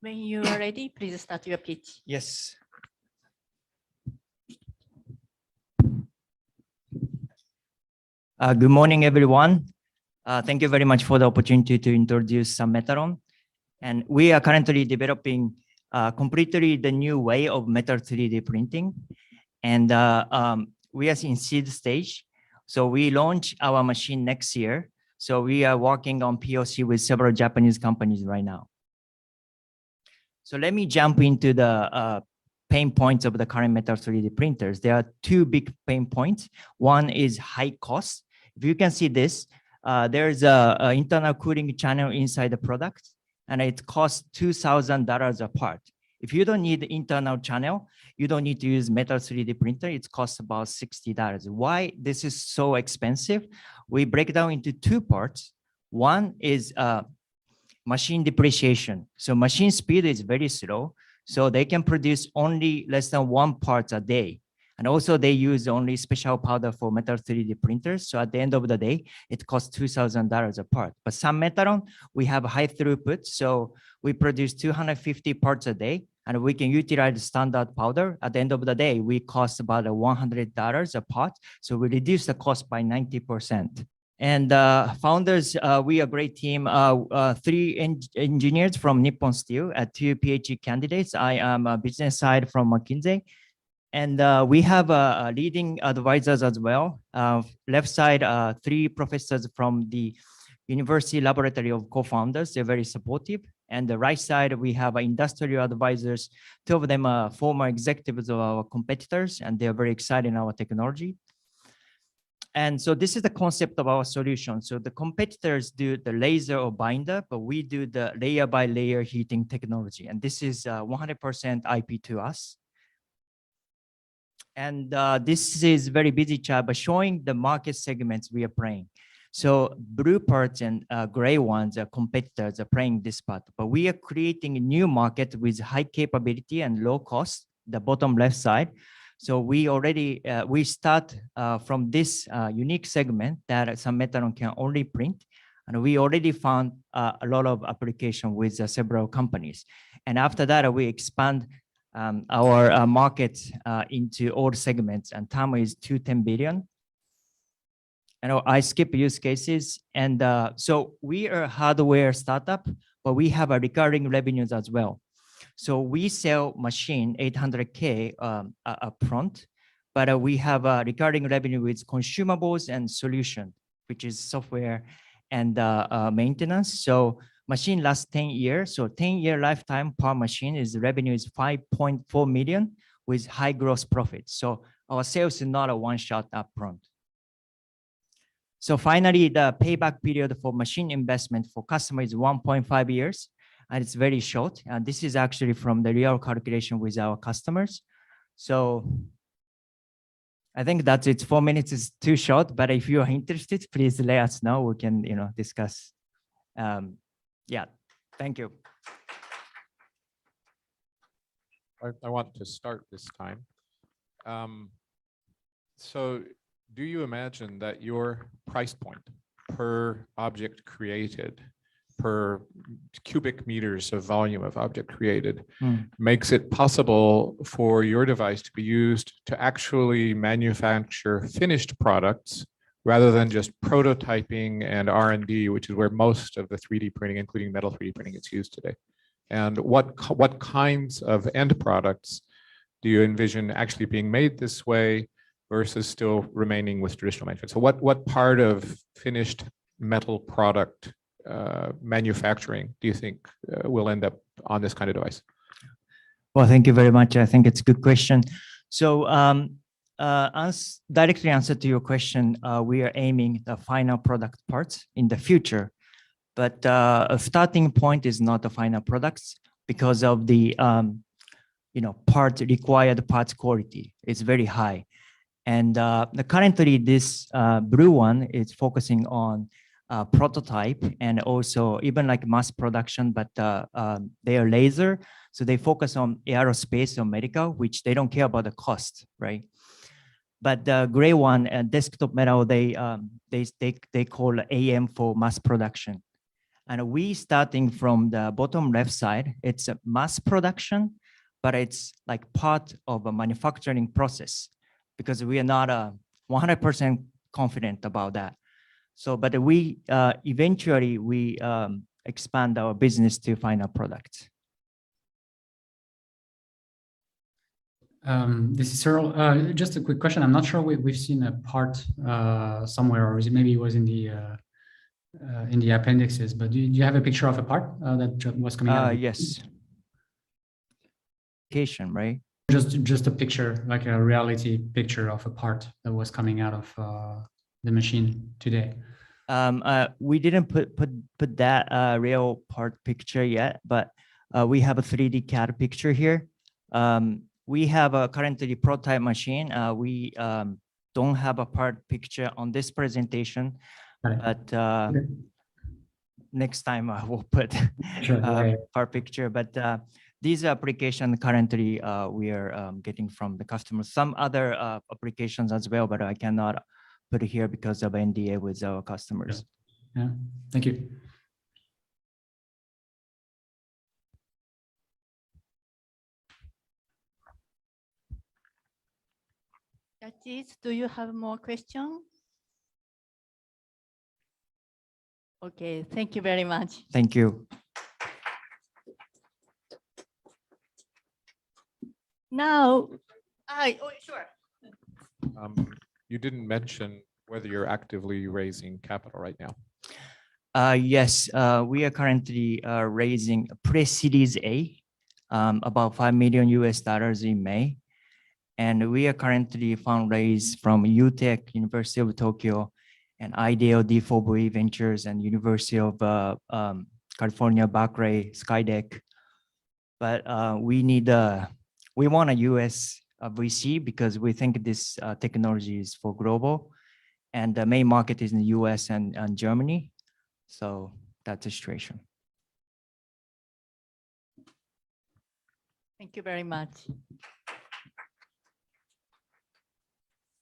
When you are ready, please start your pitch. Yes. Good morning, everyone. Thank you very much for the opportunity to introduce Sunmetaron. And we are currently developing completely the new way of metal 3D printing. And we are in seed stage. So we launch our machine next year. So we are working on POC with several Japanese companies right now. So let me jump into the pain points of the current metal 3D printers. There are two big pain points. One is high cost. If you can see this, there's a internal cooling channel inside the product, and it costs $2,000 a part. If you don't need the internal channel, you don't need to use metal 3D printer. It costs about $60. Why this is so expensive? We break down into two parts. One is machine depreciation. So machine speed is very slow. So they can produce only less than 1 part a day. And also they use only special powder for metal 3D printers. So at the end of the day, it costs $2,000 a part. But some Metaron, we have high throughput. So we produce 250 parts a day, and we can utilize the standard powder. At the end of the day, we cost about $100 a part. So we reduce the cost by 90%. And founders, we are a great team. 3 engineers from Nippon Steel, 2 PhD candidates. I am a business side from McKinsey. And we have leading advisors as well. Left side, 3 professors from the University Laboratory of Co-Founders. They're very supportive. And the right side, we have industrial advisors. 2 of them are former executives of our competitors, and they're very excited in our technology. And so this is the concept of our solution. So the competitors do the laser or binder, but we do the layer by layer heating technology. And this is 100% IP to us. And this is very busy chart, but showing the market segments we are playing. So blue parts and gray ones are competitors are playing this part, but we are creating a new market with high capability and low cost, the bottom left side. So we already, we start from this unique segment that some Metaron can only print. And we already found a lot of application with several companies. And after that, we expand our market into all segments, and TAM is $210 billion. And I skip use cases. And so we are a hardware startup, but we have a recurring revenues as well. So we sell machine 800K upfront, but we have a recurring revenue with consumables and solution, which is software and maintenance. So machine lasts 10 years. So 10-year lifetime per machine is revenue is 5.4 million with high gross profit. So our sales is not a one-shot upfront. So finally, the payback period for machine investment for customer is 1.5 years. And it's very short. And this is actually from the real calculation with our customers. So I think that's it. 4 minutes is too short, but if you are interested, please let us know. We can, discuss. Yeah, thank you. I want to start this time. So do you imagine that your price point per object created, per cubic meters of volume of object created, makes it possible for your device to be used to actually manufacture finished products rather than just prototyping and R&D, which is where most of the 3D printing, including metal 3D printing, is used today? And what kinds of end products do you envision actually being made this way versus still remaining with traditional manufacturing? So what part of finished metal product manufacturing do you think will end up on this kind of device? Well, thank you very much. I think it's a good question. So directly answer to your question, we are aiming the final product parts in the future, but a starting point is not the final products because of the required parts quality is very high. And currently this blue one is focusing on prototype and also even like mass production, but they are laser. So they focus on aerospace or medical, which they don't care about the cost, right? But the gray one, desktop metal, they call AM for mass production. And we starting from the bottom left side, it's a mass production, but it's like part of a manufacturing process because we are not 100% confident about that. So, but we eventually we expand our business to final products. This is Cyril. Just a quick question. I'm not sure we've seen a part somewhere, or maybe it was in the appendixes. But do you have a picture of a part that was coming out? Yes. Right. just a picture, like a reality picture of a part that was coming out of the machine today. We didn't put that real part picture yet, but we have a 3D CAD picture here. We have a currently prototype machine. We don't have a part picture on this presentation, but next time I will put part picture. But these applications currently we are getting from the customers. Some other applications as well, but I cannot put it here because of NDA with our customers. Yeah, thank you. Judges, do you have more questions? Okay, thank you very much. Thank you. Now, sure. You didn't mention whether you're actively raising capital right now. Yes, we are currently raising pre-series A, about $5 million in May. And we are currently fundraised from UTech, University of Tokyo, and IDEO D4V Ventures and University of California, Berkeley, Skydeck. But we want a US VC because we think this technology is for global. And the main market is in the US and Germany. So that's the situation. Thank you very much.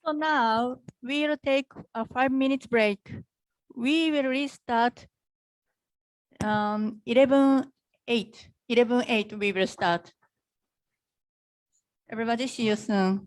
So now we'll take a 5-minute break. We will restart 11:08. 11:08 we will start. Everybody, see you soon.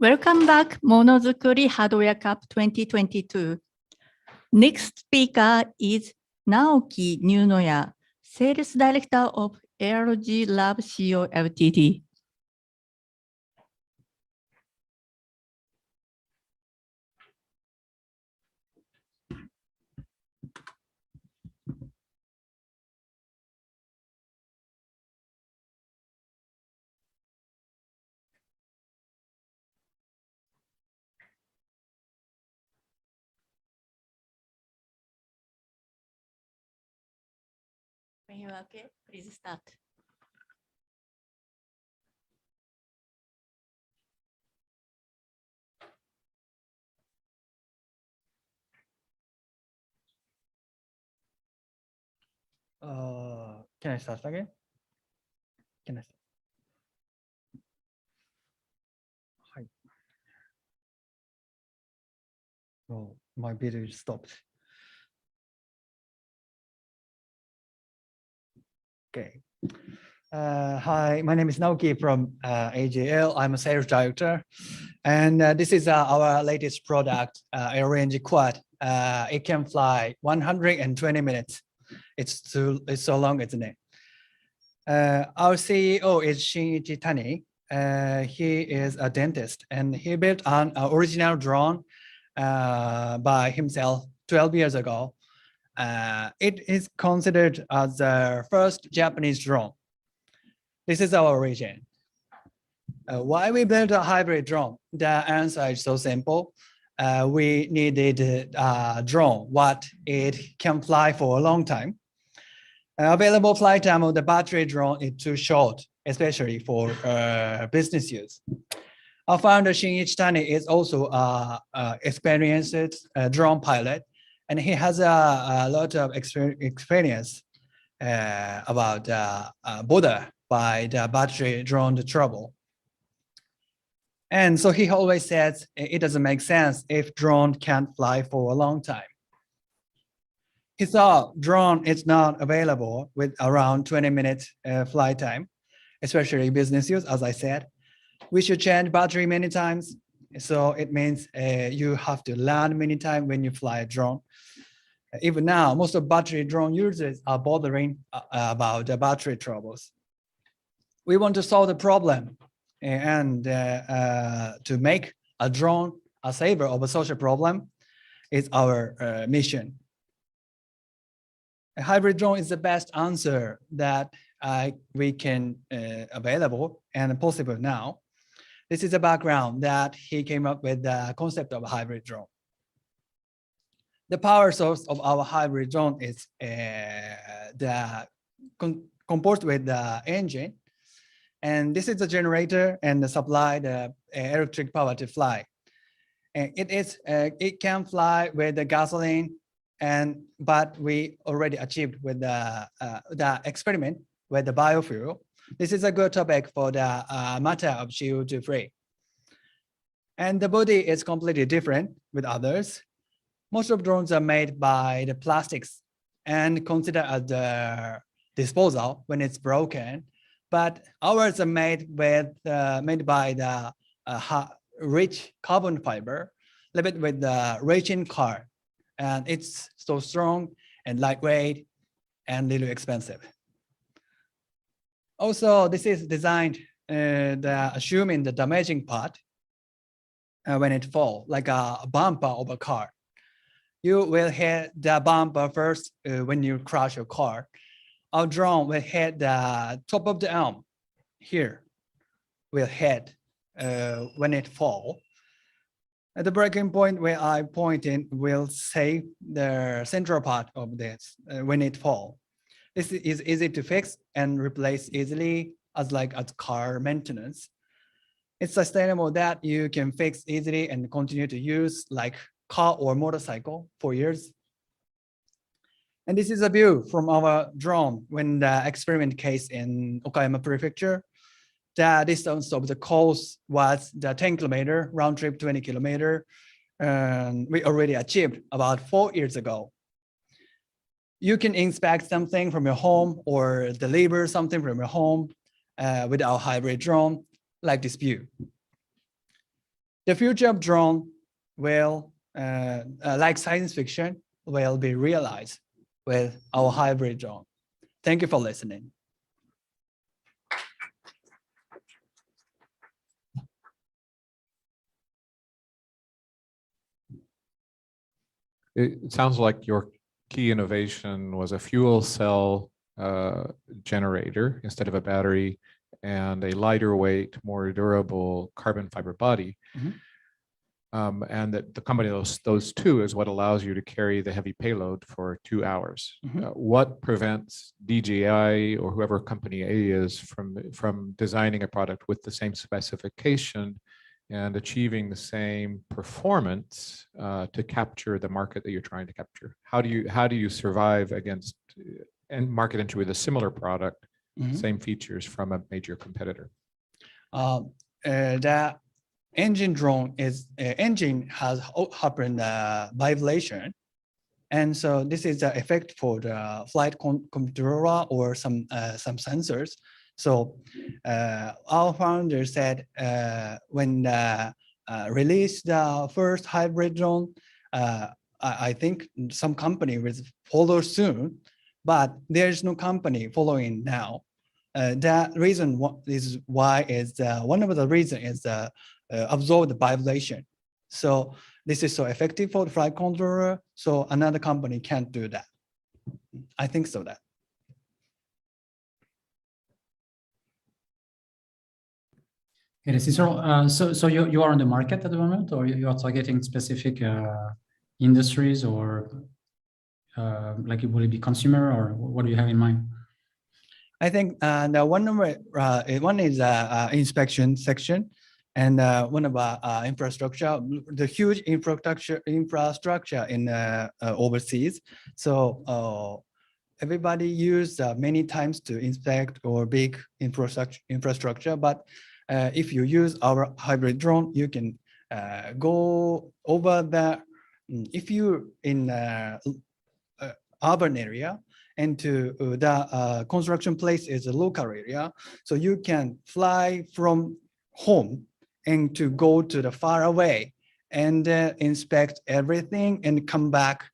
Welcome back, Monozukuri Hardware Cup 2022. Next speaker is Naoki Nunoya, Sales Director of LG Lab CO Ltd. When you are okay, please start. Can I start again? Can I start? Hi. Oh, my video stopped. Okay. Hi, my name is Naoki from AJL. I'm a sales director. And this is our latest product, Air-Range Quad. It can fly 120 minutes. It's so long, isn't it? Our CEO is Shinichi Tani. He is a dentist and he built an original drone by himself 12 years ago. It is considered as the first Japanese drone. This is our origin. Why we built a hybrid drone? The answer is so simple. We needed a drone what it can fly for a long time. Available flight time of the battery drone is too short, especially for business use. Our founder Shinichi Tani is also an experienced drone pilot, and he has a lot of experience about bother by the battery drone trouble. And so he always says it doesn't make sense if drone can't fly for a long time. He thought drone is not available with around 20 minutes flight time, especially business use, as I said. We should change battery many times. So it means you have to land many times when you fly a drone. Even now, most of battery drone users are bothering about the battery troubles. We want to solve the problem and to make a drone a saver of a social problem is our mission. A hybrid drone is the best answer that we can available and possible now. This is the background that he came up with the concept of a hybrid drone. The power source of our hybrid drone is composed with the engine. And this is the generator and the supply the electric power to fly. And it can fly with the gasoline, but we already achieved with the experiment with the biofuel. This is a good topic for the matter of CO2 free. And the body is completely different with others. Most of drones are made by the plastics and considered as the disposal when it's broken. But ours are made by the rich carbon fiber, a little bit with the racing car. And it's so strong and lightweight and little expensive. Also, this is designed assuming the damaging part when it falls, like a bumper of a car. You will hit the bumper first when you crash your car. Our drone will hit the top of the arm here, will hit when it falls. At the breaking point where I point in will save the central part of this when it falls. This is easy to fix and replace easily as car maintenance. It's sustainable that you can fix easily and continue to use like car or motorcycle for years. And this is a view from our drone when the experiment case in Okayama Prefecture. The distance of the course was the 10 kilometer, round trip 20 kilometer. And we already achieved about 4 years ago. You can inspect something from your home or deliver something from your home with our hybrid drone like this view. The future of drone will, like science fiction, will be realized with our hybrid drone. Thank you for listening. It sounds like your key innovation was a fuel cell generator instead of a battery, and a lighter weight, more durable carbon fiber body. And that the combination of those two is what allows you to carry the heavy payload for 2 hours. What prevents DJI or whoever company A is from designing a product with the same specification and achieving the same performance to capture the market that you're trying to capture? How do you survive against and market entry with a similar product, same features from a major competitor? The engine drone engine has happened vibration, and so this is the effect for the flight controller or some sensors. So our founder said when release the first hybrid drone, I think some company will follow soon, but there's no company following now. That reason is why is one of the reasons is absorb the vibration. So this is so effective for the flight controller. So another company can't do that. I think so that. Okay, so you are on the market at the moment, or you are targeting specific industries, or like will it be consumer, or what do you have in mind? I think the one is inspection section, and one about infrastructure, the huge infrastructure in overseas. So everybody use many times to inspect or big infrastructure, but if you use our hybrid drone, you can go over the, if you in urban area, and to the construction place is a local area, so you can fly from home and to go to the far away and inspect everything and come back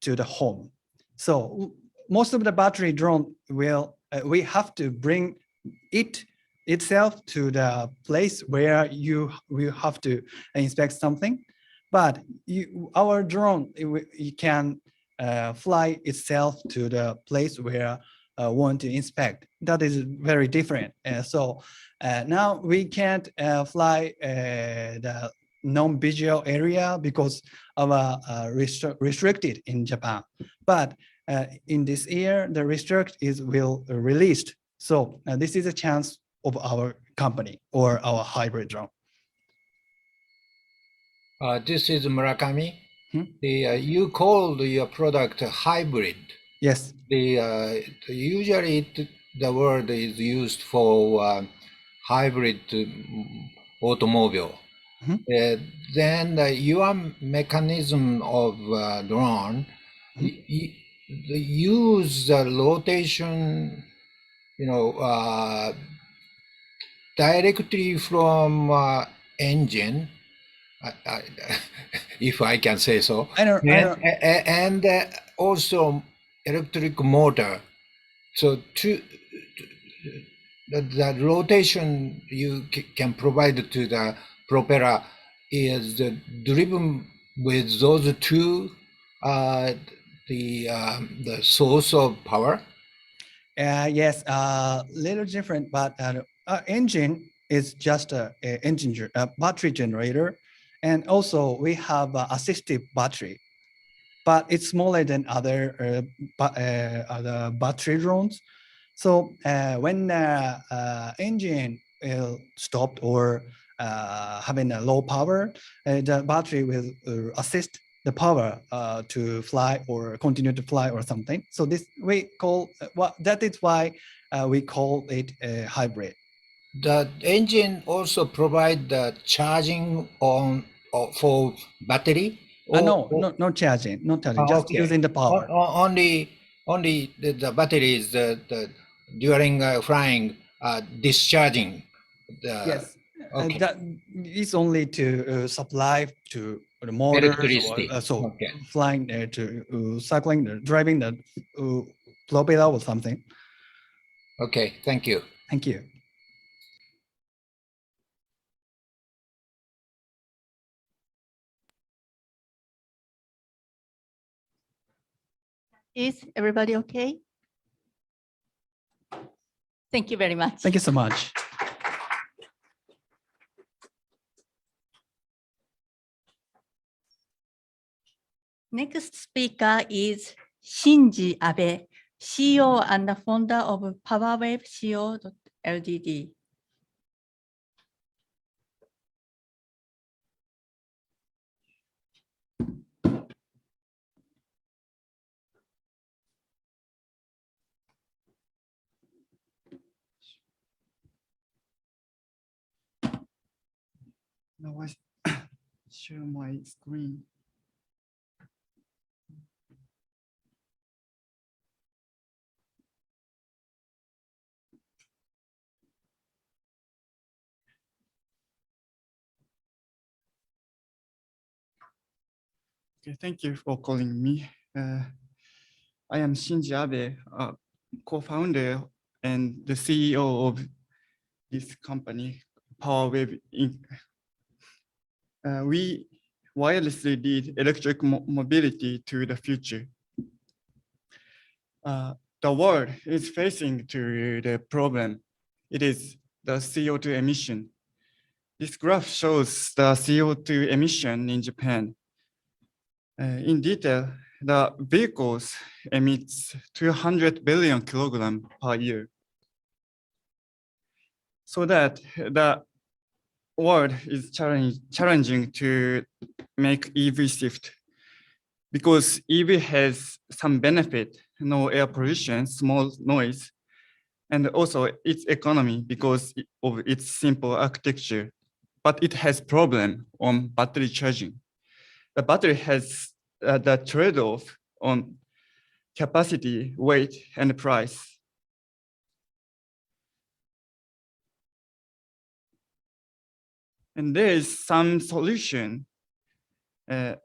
to the home. So most of the battery drone will, we have to bring it itself to the place where you will have to inspect something, but our drone, you can fly itself to the place where want to inspect. That is very different. So now we can't fly the non-visual area because of restricted in Japan. But in this year, the restrict will released. So this is a chance of our company or our hybrid drone. This is Murakami. You called your product hybrid. Yes. Usually the word is used for hybrid automobile. Then your mechanism of drone use the rotation, directly from engine. If I can say so. And also electric motor. So the rotation you can provide to the propeller is driven with those two, the source of power. Yes, little different, but engine is just a battery generator. And also we have assistive battery, but it's smaller than other battery drones. So when engine stopped or having a low power, the battery will assist the power to fly or continue to fly or something. So this we call, that is why we call it a hybrid. The engine also provide the charging on for battery? No charging, just okay. using the power. Only the battery is during flying discharging. Yes, Okay. That is only to supply to the motors, Electricity. or, so Okay. flying to cycling, driving the propeller or something. Okay, thank you. Thank you. Is everybody okay? Thank you very much. Thank you so much. Next speaker is Shinji Abe, CEO and founder of PowerWave CO Ltd. Now I share my screen. Okay, thank you for calling me. I am Shinji Abe, co-founder and the CEO of this company, PowerWave Inc. We wirelessly lead electric mobility to the future. The world is facing to the problem. It is the CO2 emission. This graph shows the CO2 emission in Japan. In detail, the vehicles emits 200 billion kilograms per year. So that the world is challenging to make EV shift, because EV has some benefit, no air pollution, small noise, and also its economy because of its simple architecture, but it has problem on battery charging. The battery has the trade-off on capacity, weight, and price. And there is some solution. The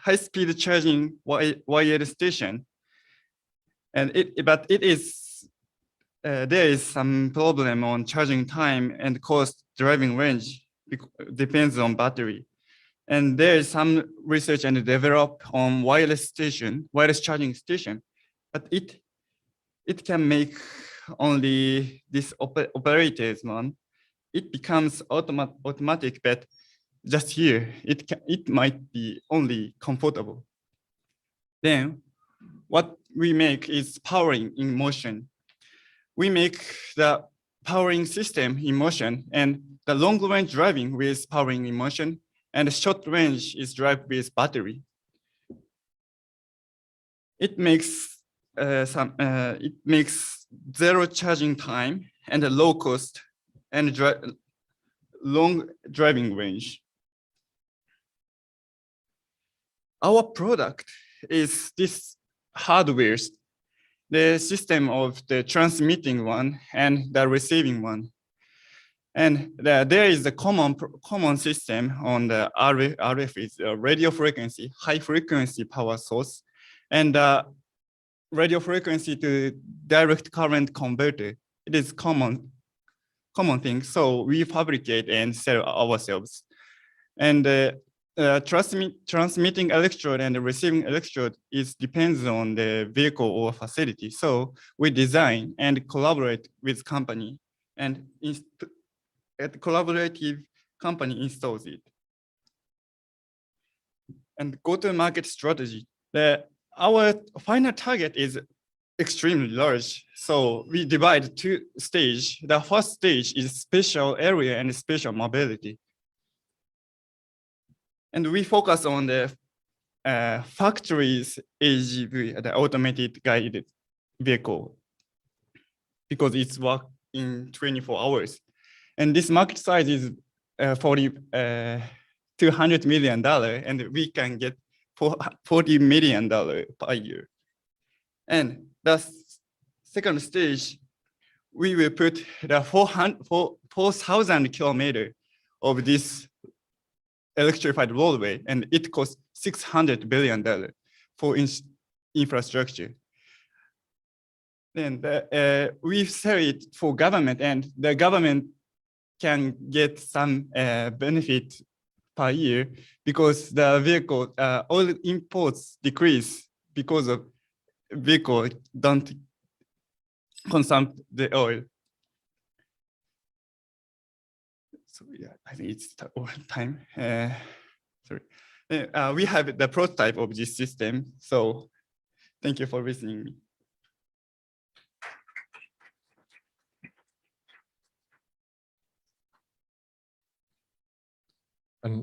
high-speed charging wired station, and there is some problem on charging time and cost. Driving range depends on battery. And there is some research and develop on wireless charging station, but it can make only this operators one. It becomes automatic, but just here, it might be only comfortable. Then what we make is powering in motion. We make the powering system in motion, and the long range driving with powering in motion, and the short range is drive with battery. It makes zero charging time and a low cost and long driving range. Our product is this hardware, the system of the transmitting one and the receiving one. And there is a common system on the RF is a radio frequency, high frequency power source, and radio frequency to direct current converter. It is common thing. So we fabricate and sell ourselves. And transmitting electrode and receiving electrode depends on the vehicle or facility. So we design and collaborate with company, and a collaborative company installs it. And go-to-market strategy. Our final target is extremely large. So we divide two stages. The first stage is spatial area and spatial mobility. And we focus on the factories AGV, the automated guided vehicle, because it's work in 24 hours. And this market size is $200 million, and we can get $40 million per year. And the second stage, we will put the 4,000 kilometers of this electrified roadway, and it costs $600 billion for infrastructure. Then we sell it for government, and the government can get some benefit per year because the vehicle oil imports decrease because of vehicle don't consume the oil. So yeah, I think it's time. Sorry. We have the prototype of this system. So thank you for listening me.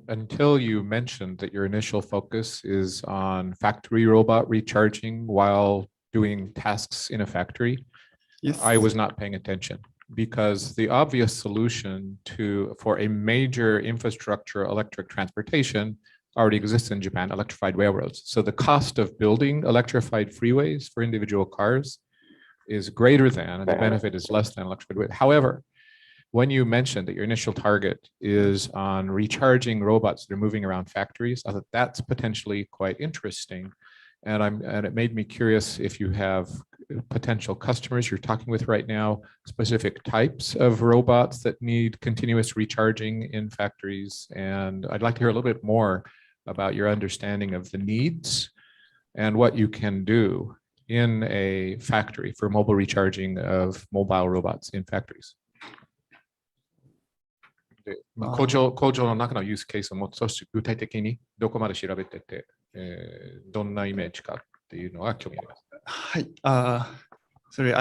Until you mentioned that your initial focus is on factory robot recharging while doing tasks in a factory, yes, I was not paying attention, because the obvious solution for a major infrastructure electric transportation already exists in Japan, electrified railroads. So the cost of building electrified freeways for individual cars is greater than, and the benefit is less than electrified railroads. However, when you mentioned that your initial target is on recharging robots that are moving around factories, I thought that's potentially quite interesting. And it made me curious if you have potential customers you're talking with right now, specific types of robots that need continuous recharging in factories. And I'd like to hear a little bit more about your understanding of the needs and what you can do in a factory for mobile recharging of mobile robots in factories. で工場の中のユースケースをもう少し具体的にどこまで調べてて、どんなイメージかっていうのが興味あります。はい。Sorry,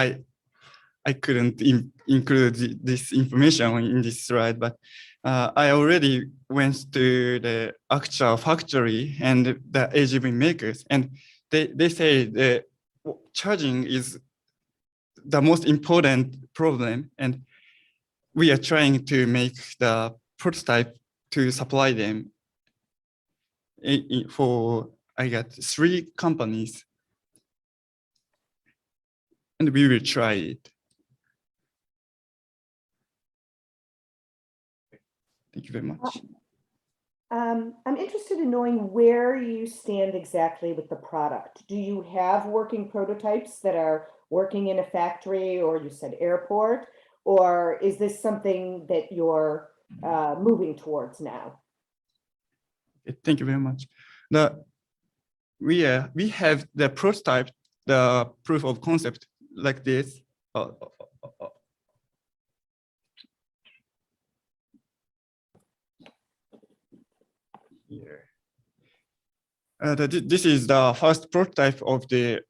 I couldn't include this information in this slide, but I already went to the actual factory and the AGV makers, and they say the charging is the most important problem, and we are trying to make the prototype to supply them for, I got 3 companies, and we will try it. Thank you very much. I'm interested in knowing where you stand exactly with the product. Do you have working prototypes that are working in a factory, or you said airport, or is this something that you're moving towards now? Thank you very much. We have the prototype, the proof of concept like this. Here. This is the first prototype of the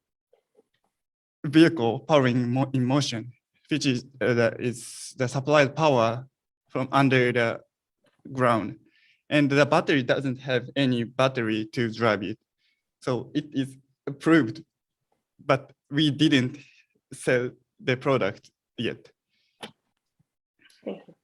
vehicle powering in motion, which is the supplied power from under the ground. And the battery doesn't have any battery to drive it. So it is approved, but we didn't sell the product yet. Thank you.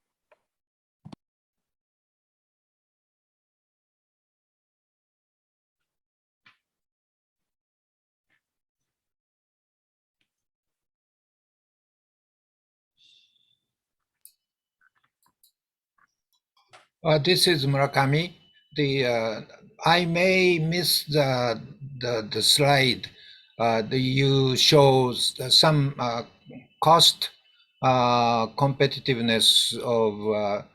This is Murakami. I may miss the slide. You show some cost competitiveness of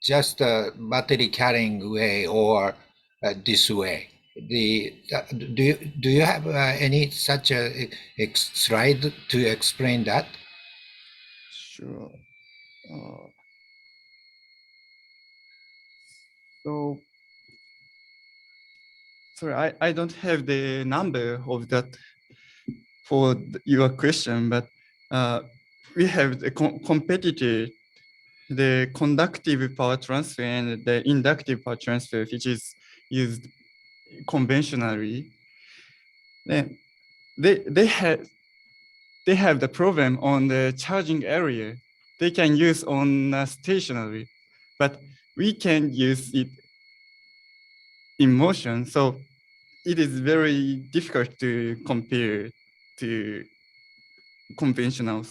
just a battery carrying way or this way. Do you have any such a slide to explain that? Sure. So, sorry, I don't have the number of that for your question, but we have the competitor, the conductive power transfer and the inductive power transfer, which is used conventionally. Then they have the problem on the charging area. They can use on stationary, but we can use it in motion. So it is very difficult to compare to conventional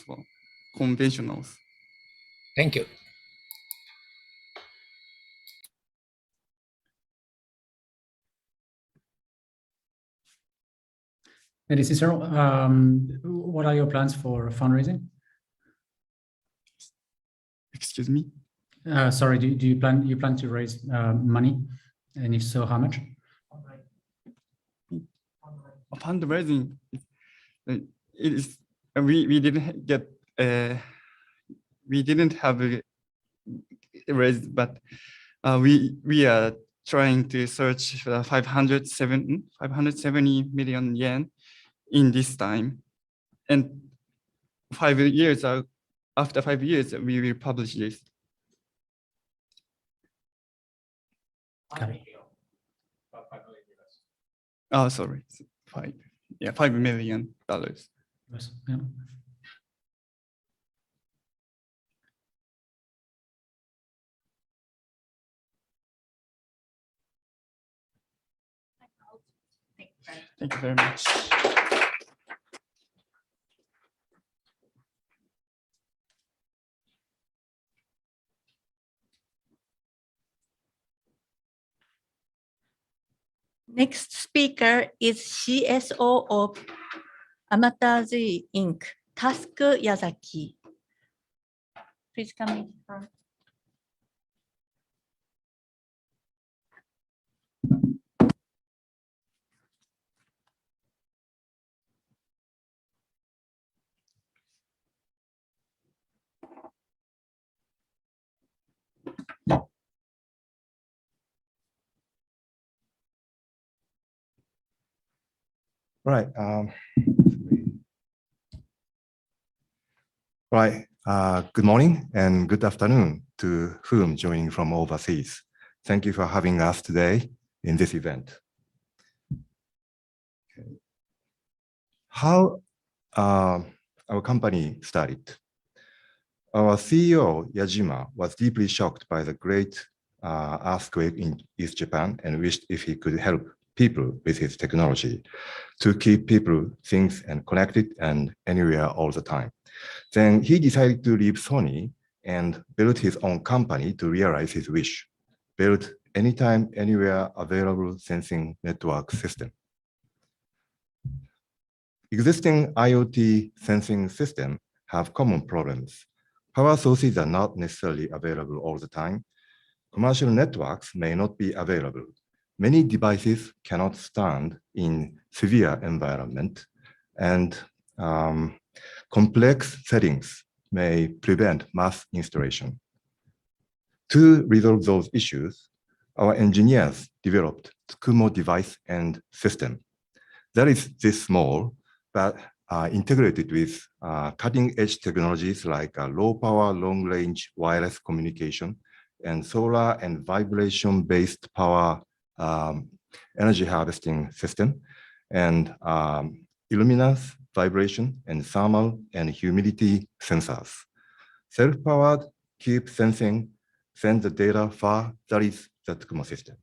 conventionals. Thank you. Lady Cicero, what are your plans for fundraising? Excuse me? Sorry, do you plan to raise money? And if so, how much? Fundraising, it is, we didn't get, we didn't have a raise, but we are trying to search for 570 million yen in this time. And 5 years, after 5 years, we will publish this. Oh, sorry, $5 million. Yes, yeah. Thank you very much. Next speaker is CSO of Amateurs Inc., Task Yazaki. Please come in front. Right. Right. Good morning and good afternoon to whom joining from overseas. Thank you for having us today in this event. Okay. How our company started. Our CEO, Yajima, was deeply shocked by the great earthquake in East Japan and wished if he could help people with his technology to keep people, things, and connected and anywhere all the time. Then he decided to leave Sony and build his own company to realize his wish, build anytime, anywhere available sensing network system. Existing IoT sensing systems have common problems. Power sources are not necessarily available all the time. Commercial networks may not be available. Many devices cannot stand in severe environment, and complex settings may prevent mass installation. To resolve those issues, our engineers developed Tsukumo device and system. That is this small, but integrated with cutting-edge technologies like low power, long-range wireless communication, and solar and vibration-based power energy harvesting system, and illuminance, vibration, and thermal and humidity sensors. Self-powered, keep sensing, send the data far, that is the Tsukumo system.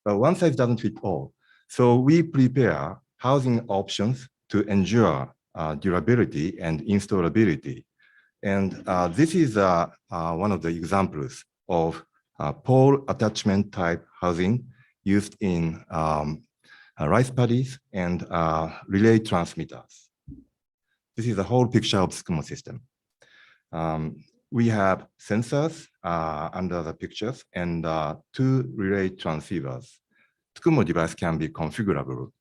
But one size doesn't fit all. So we prepare housing options to ensure durability and installability. And this is one of the examples of pole attachment type housing used in rice paddies and relay transmitters. This is the whole picture of Tsukumo system. We have sensors under the pictures and 2 relay transceivers. Tsukumo device can be configurable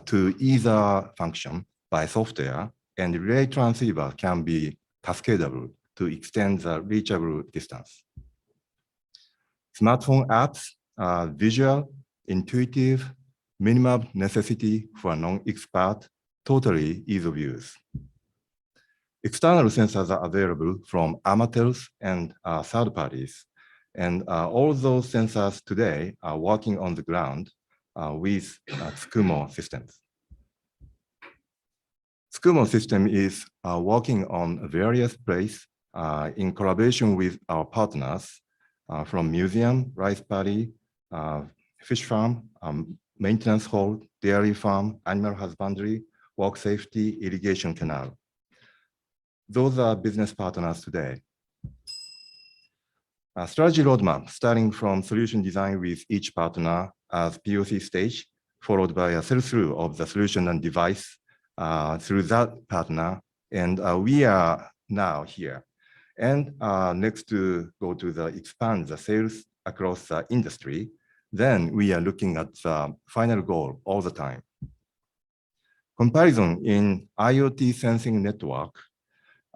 to either function by software, and relay transceiver can be cascadable to extend the reachable distance. Smartphone apps are visual, intuitive, minimum necessity for a non-expert, totally ease of use. External sensors are available from amateurs and third parties. And all those sensors today are working on the ground with Tsukumo systems. Tsukumo system is working on various places in collaboration with our partners from museum, rice paddy, fish farm, maintenance hall, dairy farm, animal husbandry, work safety, irrigation canal. Those are business partners today. A strategy roadmap starting from solution design with each partner as POC stage, followed by a sell-through of the solution and device through that partner. And we are now here. And next to go to the expand the sales across the industry, then we are looking at the final goal all the time. Comparison in IoT sensing network,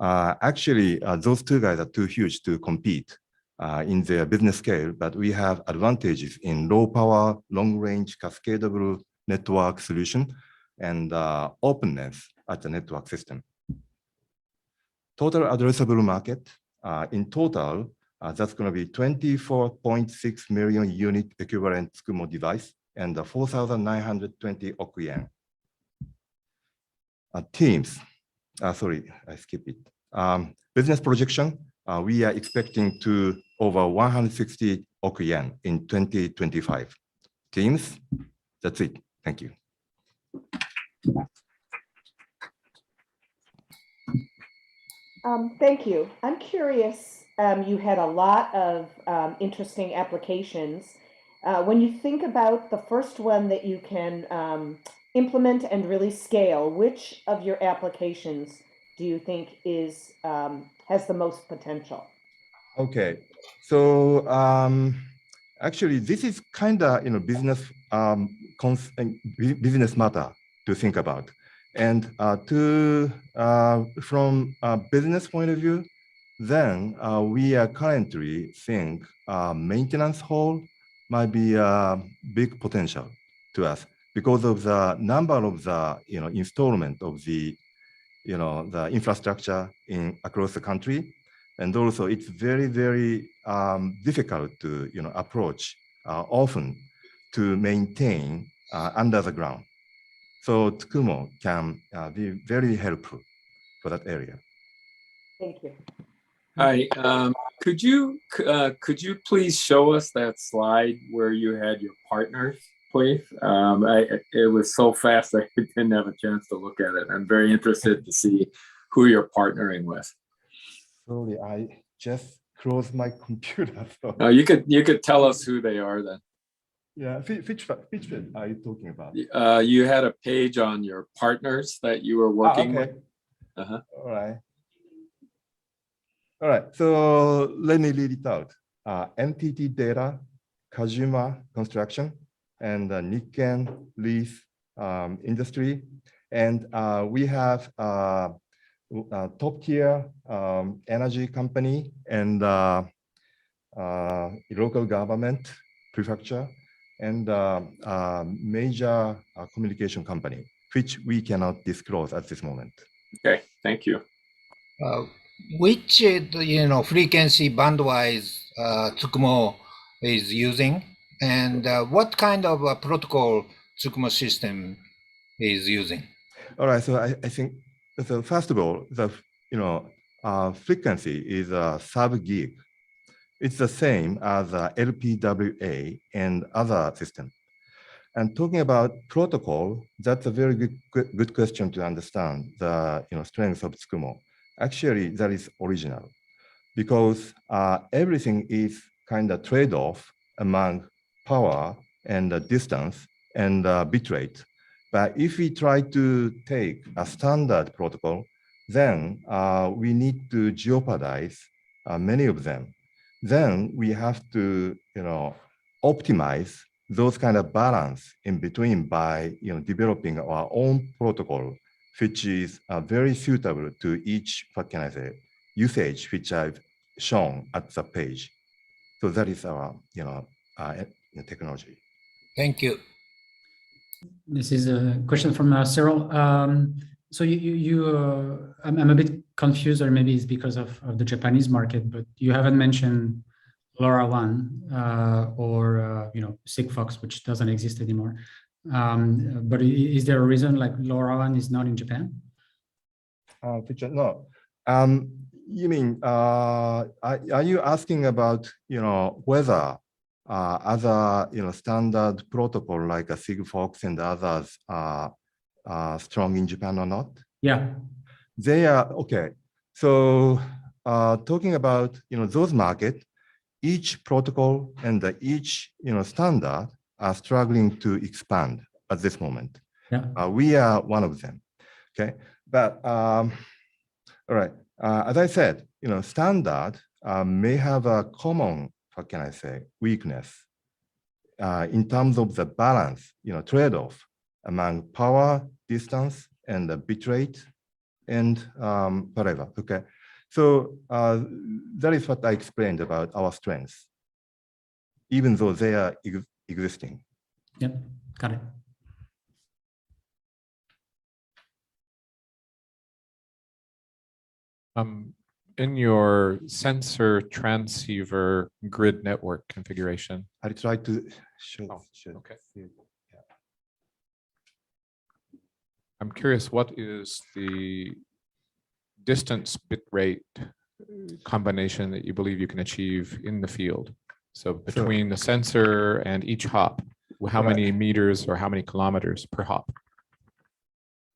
actually those two guys are too huge to compete in their business scale, but we have advantages in low power, long range, cascadable network solution and openness at the network system. Total addressable market, in total, that's going to be 24.6 million unit equivalent Tsukumo device and 4,920 oku yen. Teams, sorry, I skipped it. Business projection, we are expecting to over 160 oku yen in 2025. Teams, that's it. Thank you. Thank you. I'm curious, you had a lot of interesting applications. When you think about the first one that you can implement and really scale, which of your applications do you think is has the most potential? Okay, so actually this is kind of business business matter to think about. And from a business point of view, then we are currently think maintenance hall might be a big potential to us because of the number of the installment of the the infrastructure across the country, and also it's very difficult to approach often to maintain under the ground. So Tsukumo can be very helpful for that area. Thank you. Hi, could you please show us that slide where you had your partners, please? It was so fast I didn't have a chance to look at it. I'm very interested to see who you're partnering with. Sorry, I just closed my computer. So. No, you could tell us who they are then. Yeah, which are you talking about? You had a page on your partners that you were working okay. with. All right. All right, so let me read it out. NTT Data, Kajima Construction, and Nikken Leaf Industry. And we have top tier energy company and local government, prefecture, and major communication company, which we cannot disclose at this moment. Okay, thank you. Which frequency band-wise Tsukumo is using, and what kind of protocol Tsukumo system is using? All right, so I think so. First of all, the frequency is a sub-gig. It's the same as LPWA and other systems. And talking about protocol, that's a very good question to understand the strength of Tsukumo. Actually, that is original because everything is kind of trade-off among power and distance and bitrate. But if we try to take a standard protocol, then we need to jeopardize many of them. Then we have to optimize those kind of balance in between by developing our own protocol, which is very suitable to each, what can I say, usage, which I've shown at the page. So that is our technology. Thank you. This is a question from Cyril. So I'm a bit confused, or maybe it's because of the Japanese market, but you haven't mentioned LoRaWAN or Sigfox, which doesn't exist anymore. But is there a reason like LoRaWAN is not in Japan? No. You mean are you asking about whether other standard protocol like a Sigfox and others are strong in Japan or not? Yeah. They are okay. So talking about those market, each protocol and each standard are struggling to expand at this moment. Yeah. We are one of them. Okay, but all right. As I said, standard may have a common, what can I say, weakness in terms of the balance, trade-off among power, distance, and the bit rate, and whatever. Okay, so that is what I explained about our strengths, even though they are existing. Yeah, got it. In your sensor transceiver grid network configuration. I try to show. Okay. I'm curious, what is the distance bit rate combination that you believe you can achieve in the field? So between the sensor and each hop, how many meters or how many kilometers per hop?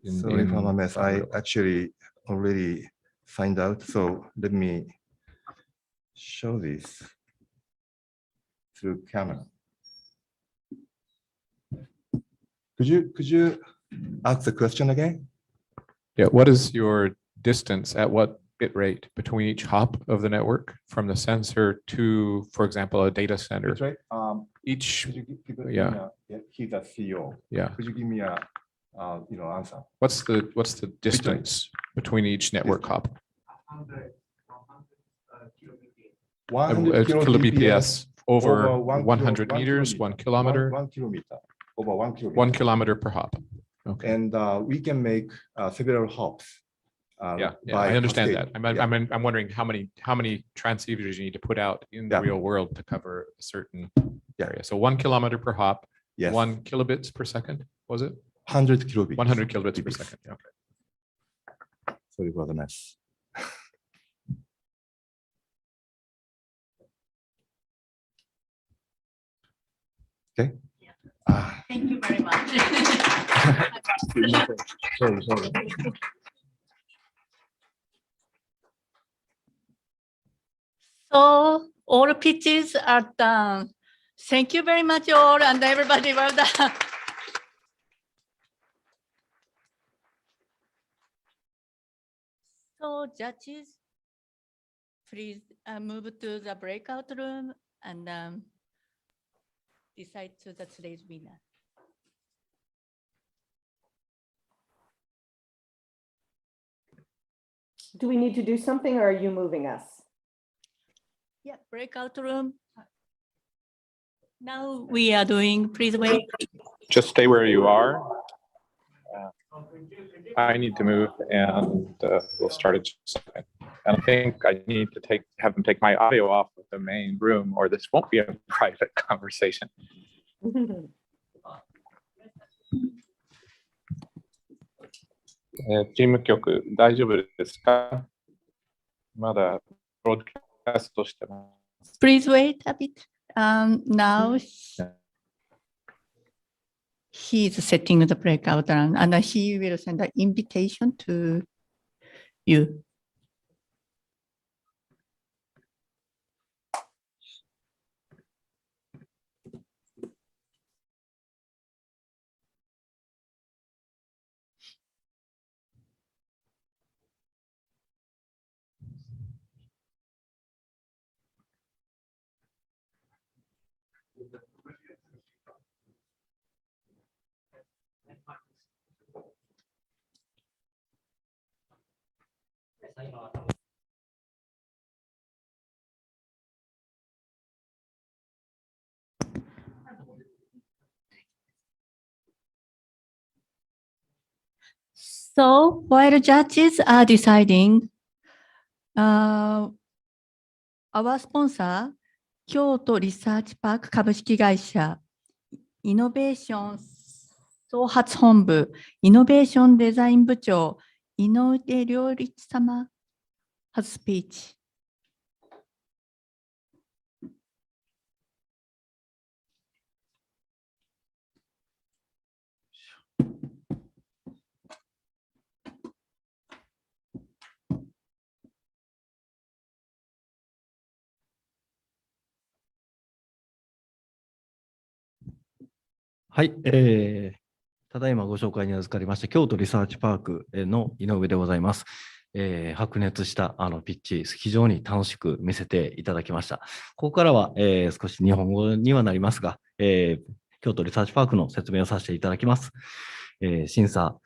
Sorry for my mess. I actually already find out. So let me show this through camera. Could you ask the question again? Yeah, what is your distance at what bit rate between each hop of the network from the sensor to, for example, a data center? That's right. Each, yeah, he's a CEO. Yeah. Could you give me a answer? What's the distance between each network hop? 100 kilobps over 100 1 meters, 1 kilometer. 1 kilometer, over 1 kilometer. 1 kilometer per hop. Okay. And we can make several hops. Yeah, I understand that. I'm wondering how many transceivers you need to put out in the real world to cover a certain area. So 1 kilometer per hop, 1 kilobits per second, was it? 100 kilobits. 100 kilobits per second. Okay. Sorry for the mess. Okay. Thank you very much. Sorry. So all pitches are done. Thank you very much, all, and everybody, well done. So judges, please move to the breakout room and decide to the today's winner. Do we need to do something or are you moving us? Yeah, breakout room. Now we are doing, please wait. Just stay where you are. I need to move and we'll start in just a second. And I think I need to have them take my audio off of the main room or this won't be a private conversation. チーム局大丈夫ですか？まだブロードキャストしてます。Please wait a bit. Now he's setting the breakout round and he will send an invitation to you. So while judges are deciding, our sponsor, 京都リサーチパーク株式会社、イノベーション創発本部、イノベーションデザイン部長、井上良一様、has speech. はい、ただいまご紹介に預かりまして、京都リサーチパークの井上でございます。白熱したピッチ、非常に楽しく見せていただきました。ここからは、少し日本語にはなりますが、京都リサーチパークの説明をさせていただきます。審査、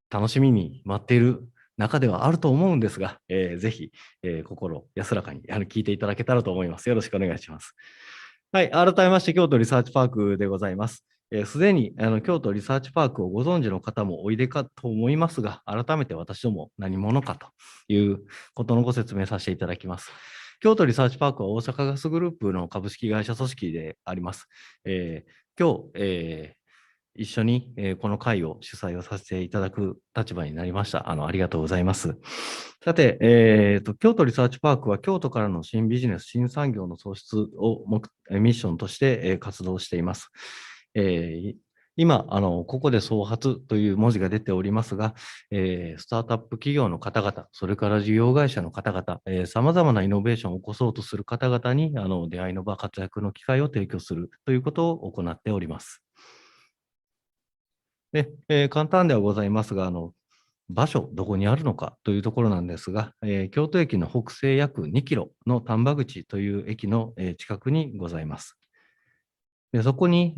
楽しみに待っている中ではあると思うんですが、ぜひ、心安らかに聞いていただけたらと思います。よろしくお願いします。はい、改めまして京都リサーチパークでございます。すでに京都リサーチパークをご存知の方もおいでかと思いますが、改めて私ども何者かということのご説明させていただきます。京都リサーチパークは大阪ガスグループの株式会社組織であります。今日、一緒にこの会を主催をさせていただく立場になりました。ありがとうございます。さて、京都リサーチパークは京都からの新ビジネス、新産業の創出をミッションとして活動しています。今、ここで創発という文字が出ておりますが、スタートアップ企業の方々、それから事業会社の方々、さまざまなイノベーションを起こそうとする方々に出会いの場、活躍の機会を提供するということを行っております。で、簡単ではございますが、場所、どこにあるのかというところなんですが、京都駅の北西約2キロの丹波口という駅の近くにございます。でそこに、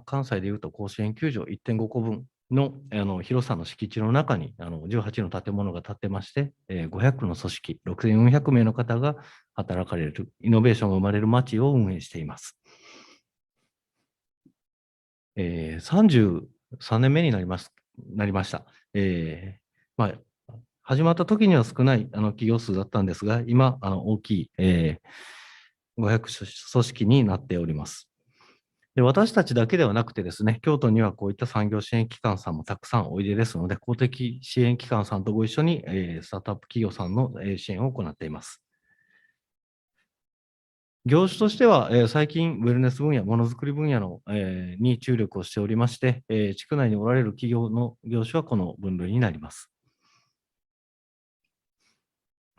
関西でいうと甲子園球場 1.5 個分の広さの敷地の中に18の建物が建ってまして、500の組織、6400名の方が働かれる、イノベーションが生まれる街を運営しています。33年目になりました。始まった時には少ない企業数だったんですが、今、大きい、500組織になっております。で私たちだけではなくてですね、京都にはこういった産業支援機関さんもたくさんおいでですので、公的支援機関さんとご一緒にスタートアップ企業さんの支援を行っています。業種としては、最近、ウェルネス分野、ものづくり分野に注力をしておりまして、地区内におられる企業の業種はこの分類になります。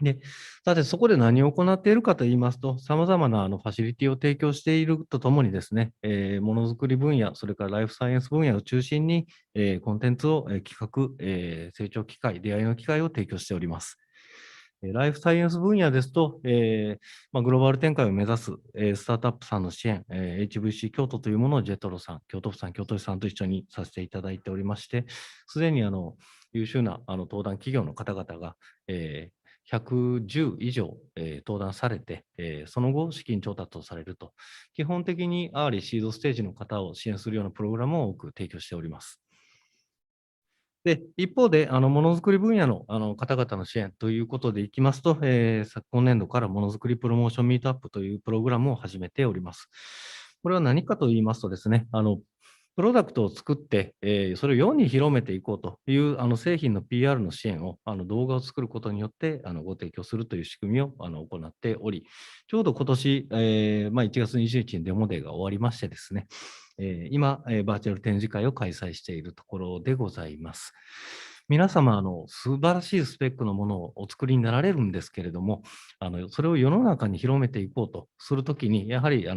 で、さて、そこで何を行っているかといいますと、さまざまなファシリティを提供しているとともにですね、ものづくり分野、それからライフサイエンス分野を中心に、コンテンツを企画、成長機会、出会いの機会を提供しております。ライフサイエンス分野ですと、グローバル展開を目指す、スタートアップさんの支援、HVC 京都というものをジェトロさん、京都府さん、京都市さんと一緒にさせていただいておりまして、すでに優秀な登壇企業の方々が、110以上、登壇されて、その後、資金調達をされると、基本的にアーリーシードステージの方を支援するようなプログラムを多く提供しております。で一方で、ものづくり分野の方々の支援ということでいきますと、今年度からものづくりプロモーションミートアップというプログラムを始めております。これは何かと言いますとですね、プロダクトを作って、それを世に広めていこうという製品の PR の支援を動画を作ることによってご提供するという仕組みを行っており、ちょうど今年、1月21日にデモデーが終わりましてですね、今、バーチャル展示会を開催しているところでございます。皆様、素晴らしいスペックのものをお作りになられるんですけれども、それを世の中に広めていこうとするときに、やはり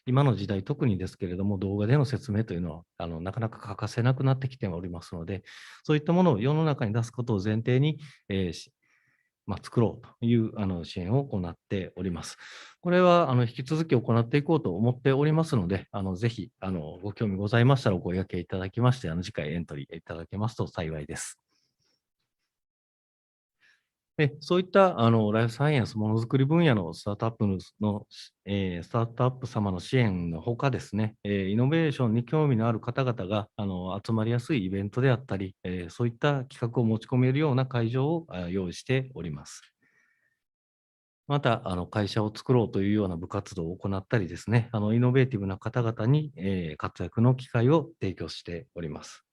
今の時代、特にですけれども、動画での説明というのはなかなか欠かせなくなってきておりますので、そういったものを世の中に出すことを前提に、作ろうという支援を行っております。これは引き続き行っていこうと思っておりますので、ぜひご興味ございましたらお声掛けいただきまして、次回エントリーいただけますと幸いです。でそういったライフサイエンス、ものづくり分野のスタートアップ様の支援のほかですね、イノベーションに興味のある方々が集まりやすいイベントであったり、そういった企画を持ち込めるような会場を用意しております。また、会社を作ろうというような部活動を行ったりですね、イノベーティブな方々に活躍の機会を提供しております。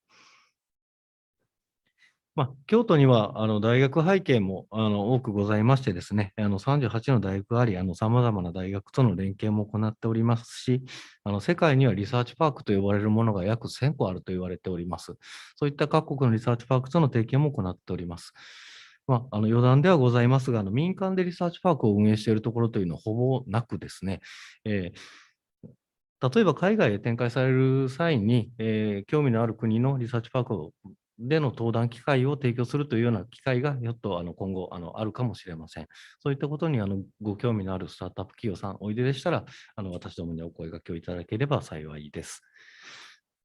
京都には大学背景も多くございましてですね、38の大学があり、さまざまな大学との連携も行っておりますし、世界にはリサーチパークと呼ばれるものが約1000個あると言われております。そういった各国のリサーチパークとの提携も行っております。余談ではございますが、民間でリサーチパークを運営しているところというのはほぼなくですね、例えば海外へ展開される際に、興味のある国のリサーチパークでの登壇機会を提供するというような機会が、ひょっと今後あるかもしれません。そういったことにご興味のあるスタートアップ企業さん、おいででしたら、私どもにお声掛けをいただければ幸いです。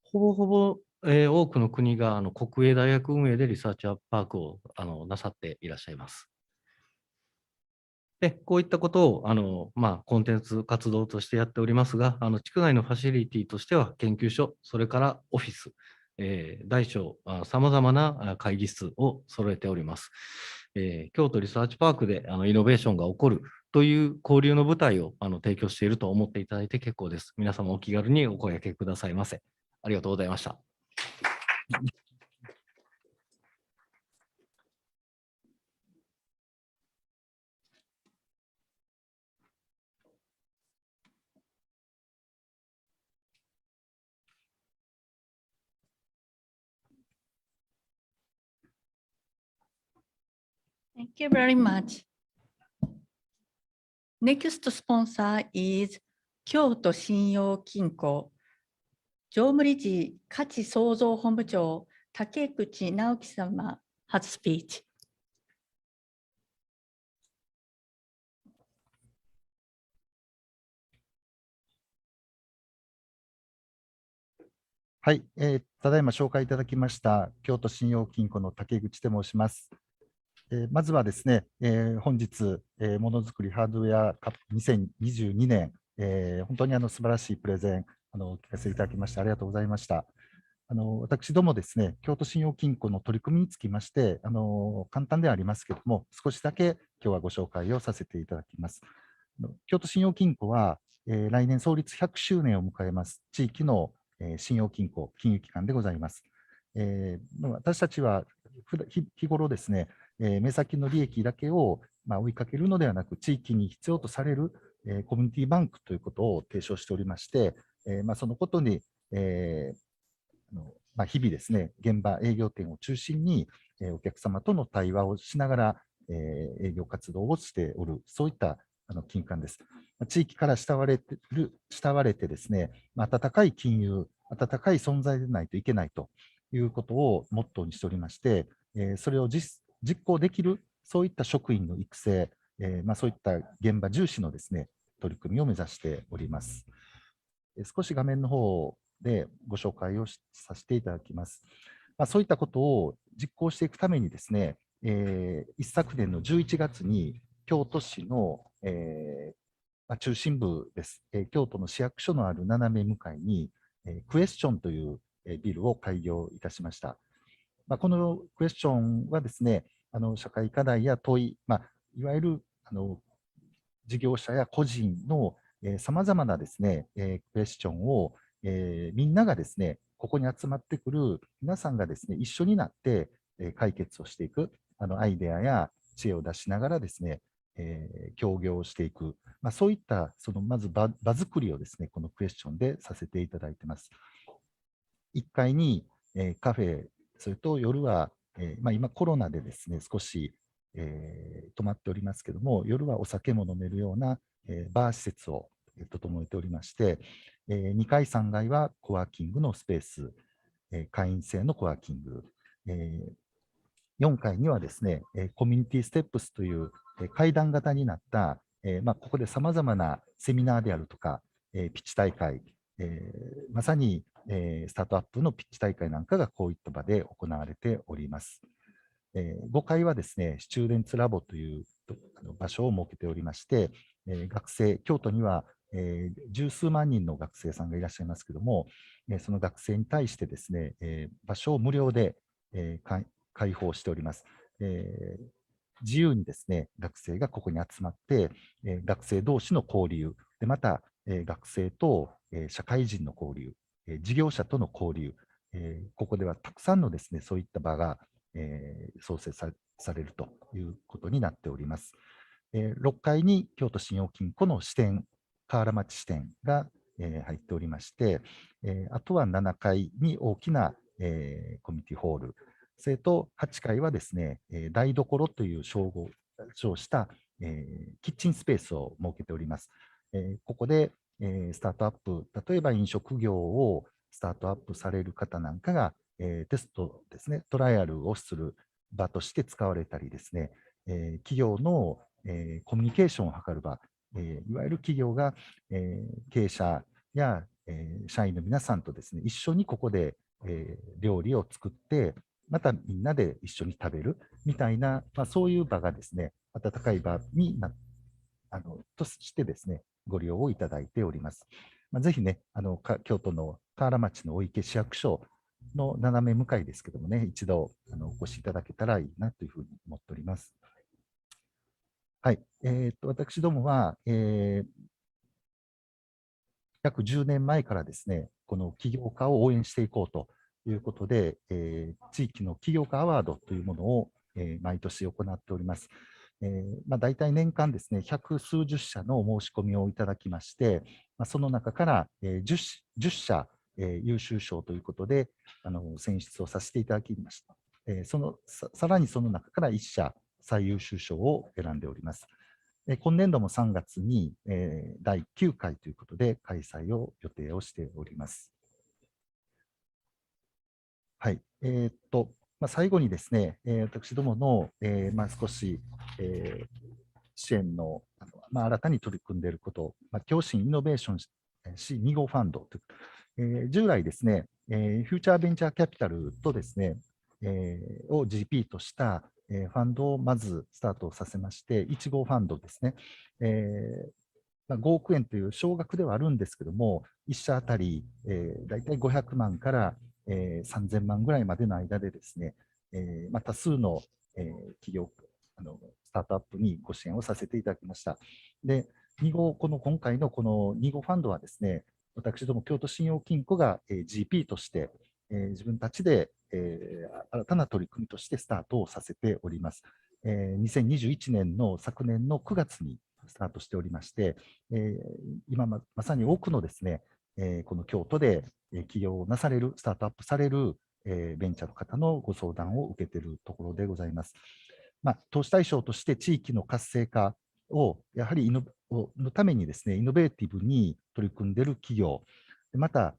ほぼほぼ、多くの国が国営大学運営でリサーチパークをなさっていらっしゃいます。で、こういったことをコンテンツ活動としてやっておりますが、地区内のファシリティとしては研究所、それからオフィス、大小さまざまな会議室を揃えております。京都リサーチパークでイノベーションが起こるという交流の舞台を提供していると思っていただいて結構です。皆様お気軽にお声掛けくださいませ。ありがとうございました。Thank you very much. Next sponsor is 京都信用金庫常務理事価値創造本部長竹口直樹様 has speech. はい、ただいま紹介いただきました京都信用金庫の竹口と申します。まずはですね、本日、ものづくりハードウェアカップ2022年、本当に素晴らしいプレゼンお聞かせいただきましてありがとうございました。私どもですね、京都信用金庫の取り組みにつきまして、簡単ではありますけれども、少しだけ今日はご紹介をさせていただきます。京都信用金庫は、来年創立100周年を迎えます地域の信用金庫、金融機関でございます。私たちは日頃ですね、目先の利益だけを追いかけるのではなく、地域に必要とされるコミュニティバンクということを提唱しておりまして、そのことに日々ですね、現場営業店を中心にお客様との対話をしながら営業活動をしておる、そういった金管です。地域から慕われてですね、温かい金融、温かい存在でないといけないということをモットーにしておりまして、それを実行できる、そういった職員の育成、そういった現場重視のですね、取り組みを目指しております。少し画面の方でご紹介をさせていただきます。そういったことを実行していくためにですね、一昨年の11月に京都市の、中心部です。京都の市役所のある斜め向かいに、クエスチョンというビルを開業いたしました。このクエスチョンはですね、社会課題や問い、いわゆる事業者や個人のさまざまなですね、クエスチョンを、みんながですね、ここに集まってくる皆さんがですね、一緒になって解決をしていく、アイデアや知恵を出しながらですね、協業をしていく、そういったまず場作りをですね、このクエスチョンでさせていただいています。1階にカフェ、それと夜は、今コロナでですね、少し止まっておりますけども、夜はお酒も飲めるようなバー施設を整えておりまして、2階、3階はコワーキングのスペース、会員制のコワーキング、4階にはですね、コミュニティステップスという階段型になった、ここでさまざまなセミナーであるとか、ピッチ大会、まさにスタートアップのピッチ大会なんかがこういった場で行われております。5階はですね、スチューデンツラボという場所を設けておりまして、学生、京都には十数万人の学生さんがいらっしゃいますけども、その学生に対してですね、場所を無料で開放しております。自由にですね、学生がここに集まって、学生同士の交流、でまた、学生と社会人の交流、事業者との交流、ここではたくさんのですね、そういった場が創設されるということになっております。6階に京都信用金庫の支店、河原町支店が入っておりまして、あとは7階に大きなコミュニティホール、それと8階はですね、台所という称したキッチンスペースを設けております。ここでスタートアップ、例えば飲食業をスタートアップされる方なんかが、テストですね、トライアルをする場として使われたりですね、企業の、コミュニケーションを図る場、いわゆる企業が、経営者や、社員の皆さんとですね、一緒にここで、料理を作って、またみんなで一緒に食べるみたいな、そういう場がですね、温かい場にとしてですね、ご利用をいただいております。ぜひね、京都の河原町の大池市役所の斜め向かいですけどもね、一度お越しいただけたらいいなというふうに思っております。はい。私どもは、約10年前からですね、この起業家を応援していこうということで、地域の起業家アワードというものを、毎年行っております。大体年間ですね、百数十社の申し込みをいただきまして、その中から、10社、優秀賞ということで選出をさせていただきました。さらにその中から1社最優秀賞を選んでおります。今年度も3月に、第9回ということで開催を予定をしております。はい。最後にですね、私どもの、少し、支援の、新たに取り組んでいること、共振イノベーション2号ファンドという、従来ですね、フューチャーベンチャーキャピタルとですね、を GP としたファンドをまずスタートさせまして、1号ファンドですね、5億円という少額ではあるんですけども、1社あたり、大体500万から3000万ぐらいまでの間でですね、多数の、企業、スタートアップにご支援をさせていただきました。で、今回のこの2号ファンドはですね、私ども京都信用金庫が GP として、自分たちで新たな取り組みとしてスタートをさせております。2021年の昨年の9月にスタートしておりまして、今まさに多くのですね、この京都で起業をなされる、スタートアップされるベンチャーの方のご相談を受けているところでございます。投資対象として地域の活性化をやはりのためにですね、イノベーティブに取り組んでいる企業、また、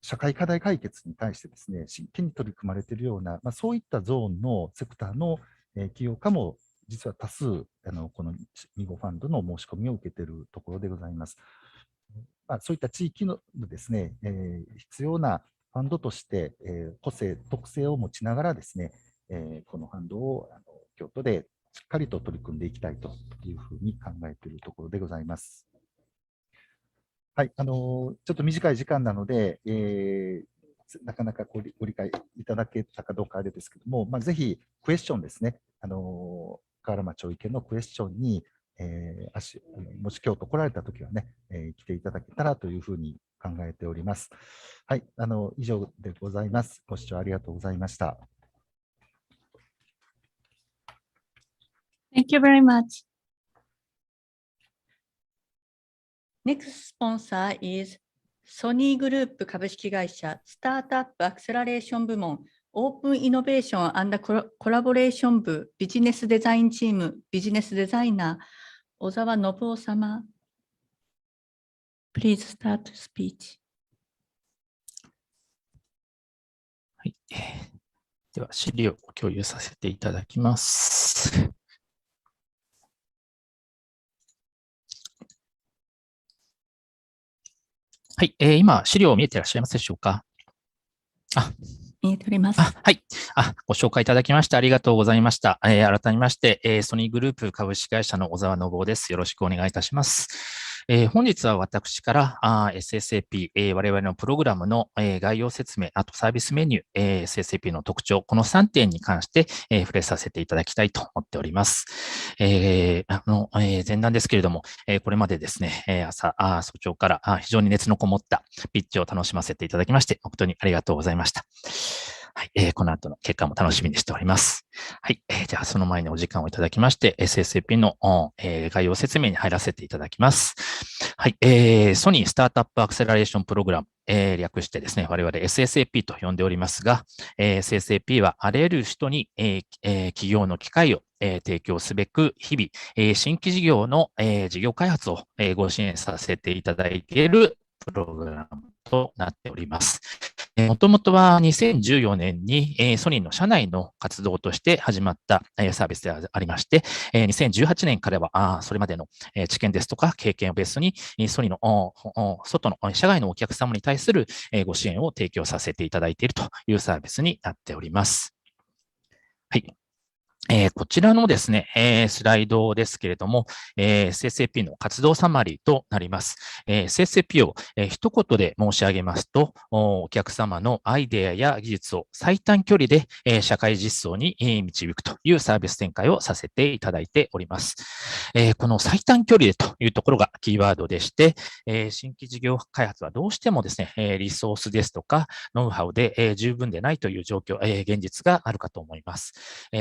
社会課題解決に対してですね、真剣に取り組まれているような、そういったゾーンのセクターの起業家も実は多数、この2号ファンドの申し込みを受けているところでございます。そういった地域のですね、必要なファンドとして、個性、特性を持ちながらですね、このファンドを京都でしっかりと取り組んでいきたいというふうに考えているところでございます。はい、ちょっと短い時間なので、なかなかご理解いただけたかどうかあれですけども、ぜひクエスチョンですね、河原町お池のクエスチョンに、もし京都来られたときはね、来ていただけたらというふうに考えております。はい、以上でございます。ご視聴ありがとうございました。Thank you very much. Next sponsor is ソニーグループ株式会社スタートアップアクセラレーション部門オープンイノベーション&コラボレーション部ビジネスデザインチームビジネスデザイナー小沢信夫様。Please start speech. はい。では資料を共有させていただきます。はい、今、資料見えていらっしゃいますでしょうか。見えております。はい。ご紹介いただきましてありがとうございました。改めまして、ソニーグループ株式会社の小沢信夫です。よろしくお願いいたします。本日は私から、SSAP、我々のプログラムの、概要説明、あとサービスメニュー、SSAP の特徴、この3点に関して、触れさせていただきたいと思っております。前段ですけれども、これまでですね、早朝から非常に熱のこもったピッチを楽しませていただきまして、誠にありがとうございました。はい、この後の結果も楽しみにしております。はい、じゃあその前にお時間をいただきまして、SSAP の、概要説明に入らせていただきます。はい、ソニースタートアップアクセラレーションプログラム、略してですね、我々 SSAP と呼んでおりますが、SSAP はあらゆる人に、起業の機会を提供すべく、日々、新規事業の、事業開発を、ご支援させていただいているプログラムとなっております。もともとは2014年に、ソニーの社内の活動として始まった、サービスでありまして、2018年からはそれまでの、知見ですとか経験をベースに、ソニーの外の社外のお客様に対する、ご支援を提供させていただいているというサービスになっております。はい。こちらのですね、スライドですけれども、SSAP の活動サマリーとなります。SSAP を、一言で申し上げますと、お客様のアイデアや技術を最短距離で、社会実装に導くというサービス展開をさせていただいております。この最短距離でというところがキーワードでして、新規事業開発はどうしてもですね、リソースですとか、ノウハウで、十分でないという状況、現実があるかと思います。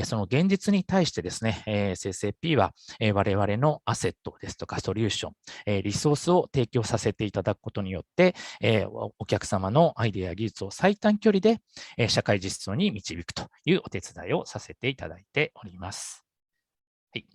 その現実に対してですね、SSAP は、我々のアセットですとかソリューション、リソースを提供させていただくことによって、お客様のアイデアや技術を最短距離で、社会実装に導くというお手伝いをさせていただいております。はい。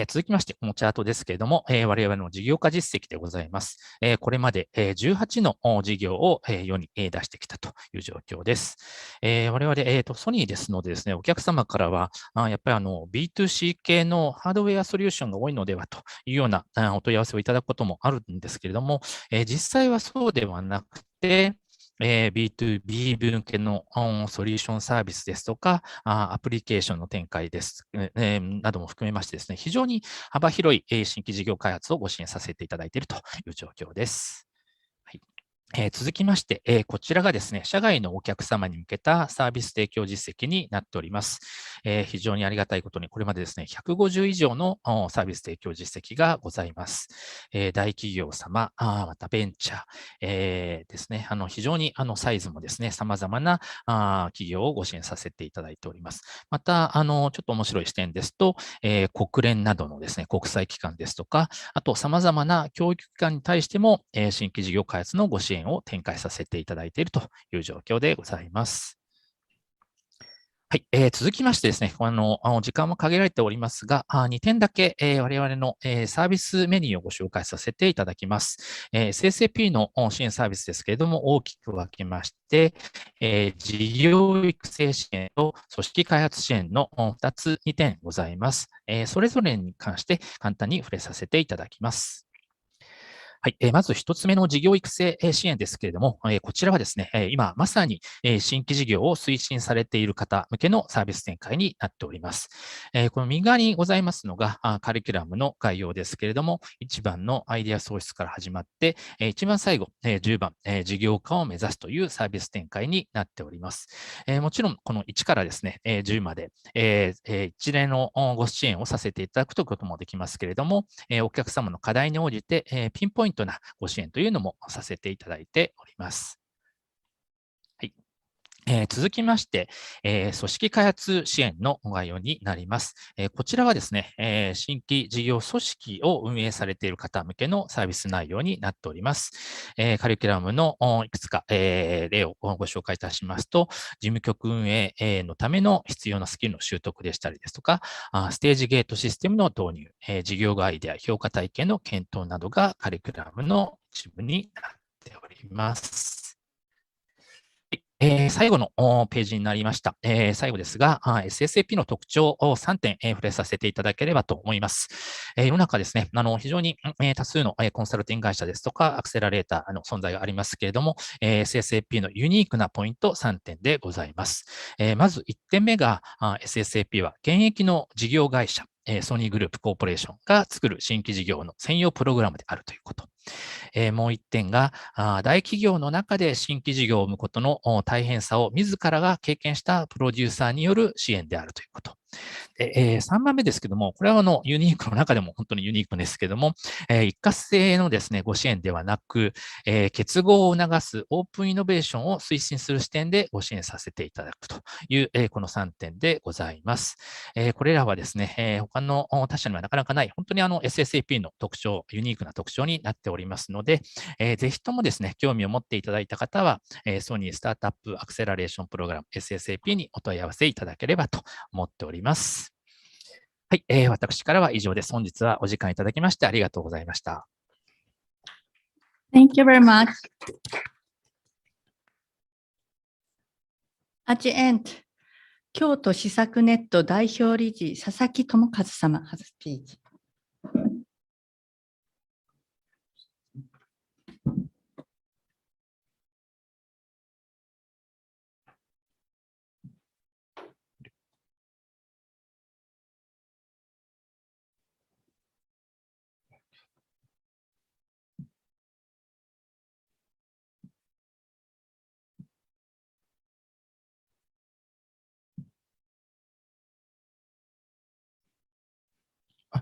続きまして、このチャートですけれども、我々の事業化実績でございます。これまで18の事業を世に出してきたという状況です。我々、ソニーですのでですね、お客様からは、やっぱりB2C 系のハードウェアソリューションが多いのではというようなお問い合わせをいただくこともあるんですけれども、実際はそうではなくて、B2B 向けのソリューションサービスですとか、アプリケーションの展開です、なども含めましてですね、非常に幅広い新規事業開発をご支援させていただいているという状況です。はい。続きまして、こちらがですね、社外のお客様に向けたサービス提供実績になっております。非常にありがたいことに、これまでですね、150以上のサービス提供実績がございます。大企業様、またベンチャー、ですね、非常にサイズもですね、様々な企業をご支援させていただいております。また、ちょっと面白い視点ですと、国連などのですね、国際機関ですとか、あと様々な教育機関に対しても、新規事業開発のご支援を展開させていただいているという状況でございます。はい、続きましてですね、時間も限られておりますが、2点だけ、我々の、サービスメニューをご紹介させていただきます。SSAP の支援サービスですけれども、大きく分けまして、事業育成支援と組織開発支援の2点ございます。それぞれに関して簡単に触れさせていただきます。はい。まず一つ目の事業育成支援ですけれども、こちらはですね、今まさに新規事業を推進されている方向けのサービス展開になっております。この右側にございますのがカリキュラムの概要ですけれども、1番のアイデア創出から始まって、一番最後、10番、事業化を目指すというサービス展開になっております。もちろん、この1からですね、10まで、一連のご支援をさせていただくということもできますけれども、お客様の課題に応じて、ピンポイントなご支援というのもさせていただいております。はい。続きまして、組織開発支援の概要になります。こちらはですね、新規事業組織を運営されている方向けのサービス内容になっております。カリキュラムのいくつか、例をご紹介いたしますと、事務局運営のための必要なスキルの習得でしたりですとか、ステージゲートシステムの導入、事業アイデア、評価体系の検討などがカリキュラムの一部になっております。最後のページになりました。最後ですが、SSAP の特徴を3点触れさせていただければと思います。世の中ですね、非常に多数のコンサルティング会社ですとか、アクセラレーターの存在がありますけれども、SSAP のユニークなポイント3点でございます。まず1点目が、SSAP は現役の事業会社、ソニーグループコーポレーションが作る新規事業の専用プログラムであるということ。もう一点が、大企業の中で新規事業を生むことの大変さを自らが経験したプロデューサーによる支援であるということ。で、3番目ですけども、これはユニークの中でも本当にユニークですけども、一過性のですね、ご支援ではなく、結合を促すオープンイノベーションを推進する視点でご支援させていただくという、この3点でございます。これらはですね、他の他社にはなかなかない、本当にSSAP の特徴、ユニークな特徴になっておりますので、ぜひともですね、興味を持っていただいた方は、ソニースタートアップアクセラレーションプログラム SSAP にお問い合わせいただければと思っております。はい、私からは以上です。本日はお時間いただきましてありがとうございました。Thank you very much. At the end, 京都施策ネット代表理事、佐々木智和様、has speech.